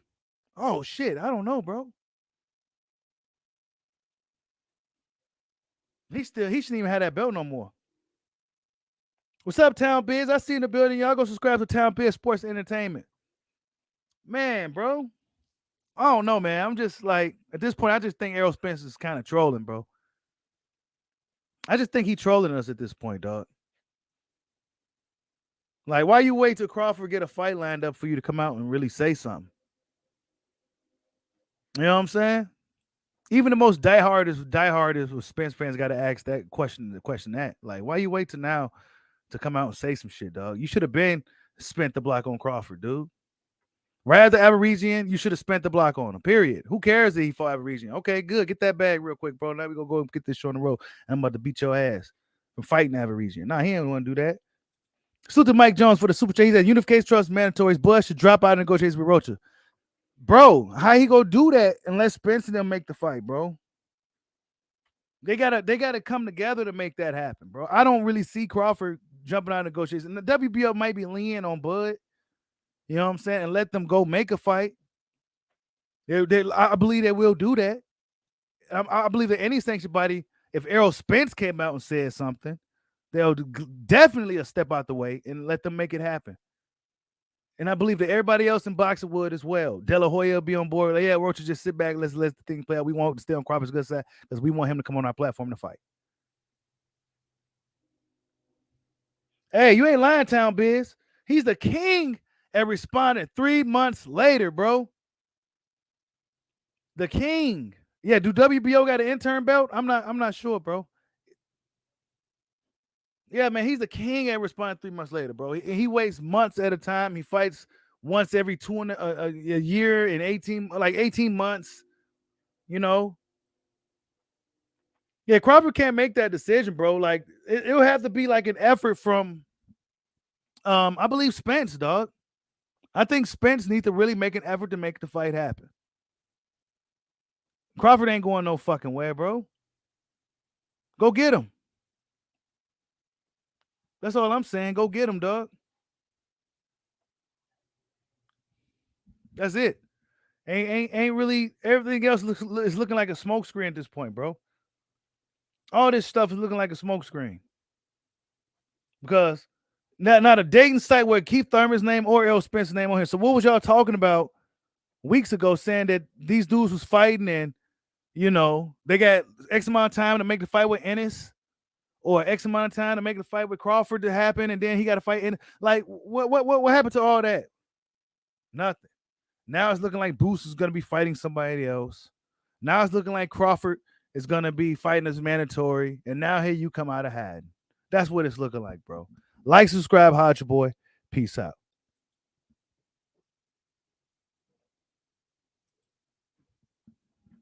Oh shit, I don't know, bro. He shouldn't even have that belt no more. What's up, Town Biz? I see in the building. Y'all go subscribe to Town Biz Sports Entertainment. Man, bro. I don't know, man. I'm just like at this point, I just think Errol Spence is kind of trolling, bro. I just think he's trolling us at this point, dog. Like, why you wait till Crawford get a fight lined up for you to come out and really say something? You know what I'm saying? Even the most diehard with Spence fans got to ask that question. The question that, like, why you wait till now to come out and say some shit, dog? You should have been spent the block on Crawford, dude. Right after Averesian, you should have spent the block on him. Period. Who cares that he fought Averesian? Okay, good. Get that bag real quick, bro. Now we gonna go and get this show on the road. I'm about to beat your ass from fighting Averesian. Nah, he ain't want to do that. Salute to Mike Jones for the super chat. He said Unification Trust mandatories. Bud should drop out of negotiations with Rocha. Bro, how he go do that unless Spence and them make the fight, bro? They gotta come together to make that happen, bro. I don't really see Crawford jumping out of negotiations. And the WBO might be leaning on Bud. You know what I'm saying? And let them go make a fight. I believe they will do that. I believe that any sanctioned body, if Errol Spence came out and said something, they'll definitely a step out the way and let them make it happen. And I believe that everybody else in boxing would as well. De La Hoya will be on board. Like, yeah, Rocha, just sit back. Let's let the thing play out. We want to stay on Crawford's good side because we want him to come on our platform to fight. Hey, you ain't lying, Town Biz. He's the king and responded 3 months later, bro. The king. Yeah, do WBO got an intern belt? I'm not sure, bro. Yeah, man, he's the king and responded 3 months later, bro. He waits months at a time. He fights once every a year in 18 months. You know, yeah, Crawford can't make that decision, bro. Like it'll have to be like an effort from, I believe Spence, dog. I think Spence needs to really make an effort to make the fight happen. Crawford ain't going no fucking where, bro. Go get him. That's all I'm saying. Go get him, dog. That's it. Ain't really everything else is looking like a smokescreen at this point, bro. All this stuff is looking like a smokescreen. Because not a dating site where Keith Thurman's name or Errol Spence's name on here. So what was y'all talking about weeks ago saying that these dudes was fighting and they got X amount of time to make the fight with Ennis or X amount of time to make the fight with Crawford to happen, and then he got to fight in like what happened to all that? Nothing. Now it's looking like Boost is gonna be fighting somebody else. Now it's looking like Crawford is gonna be fighting as mandatory, and now here you come out of hiding. That's what it's looking like, bro. Like, subscribe, hide your boy. Peace out.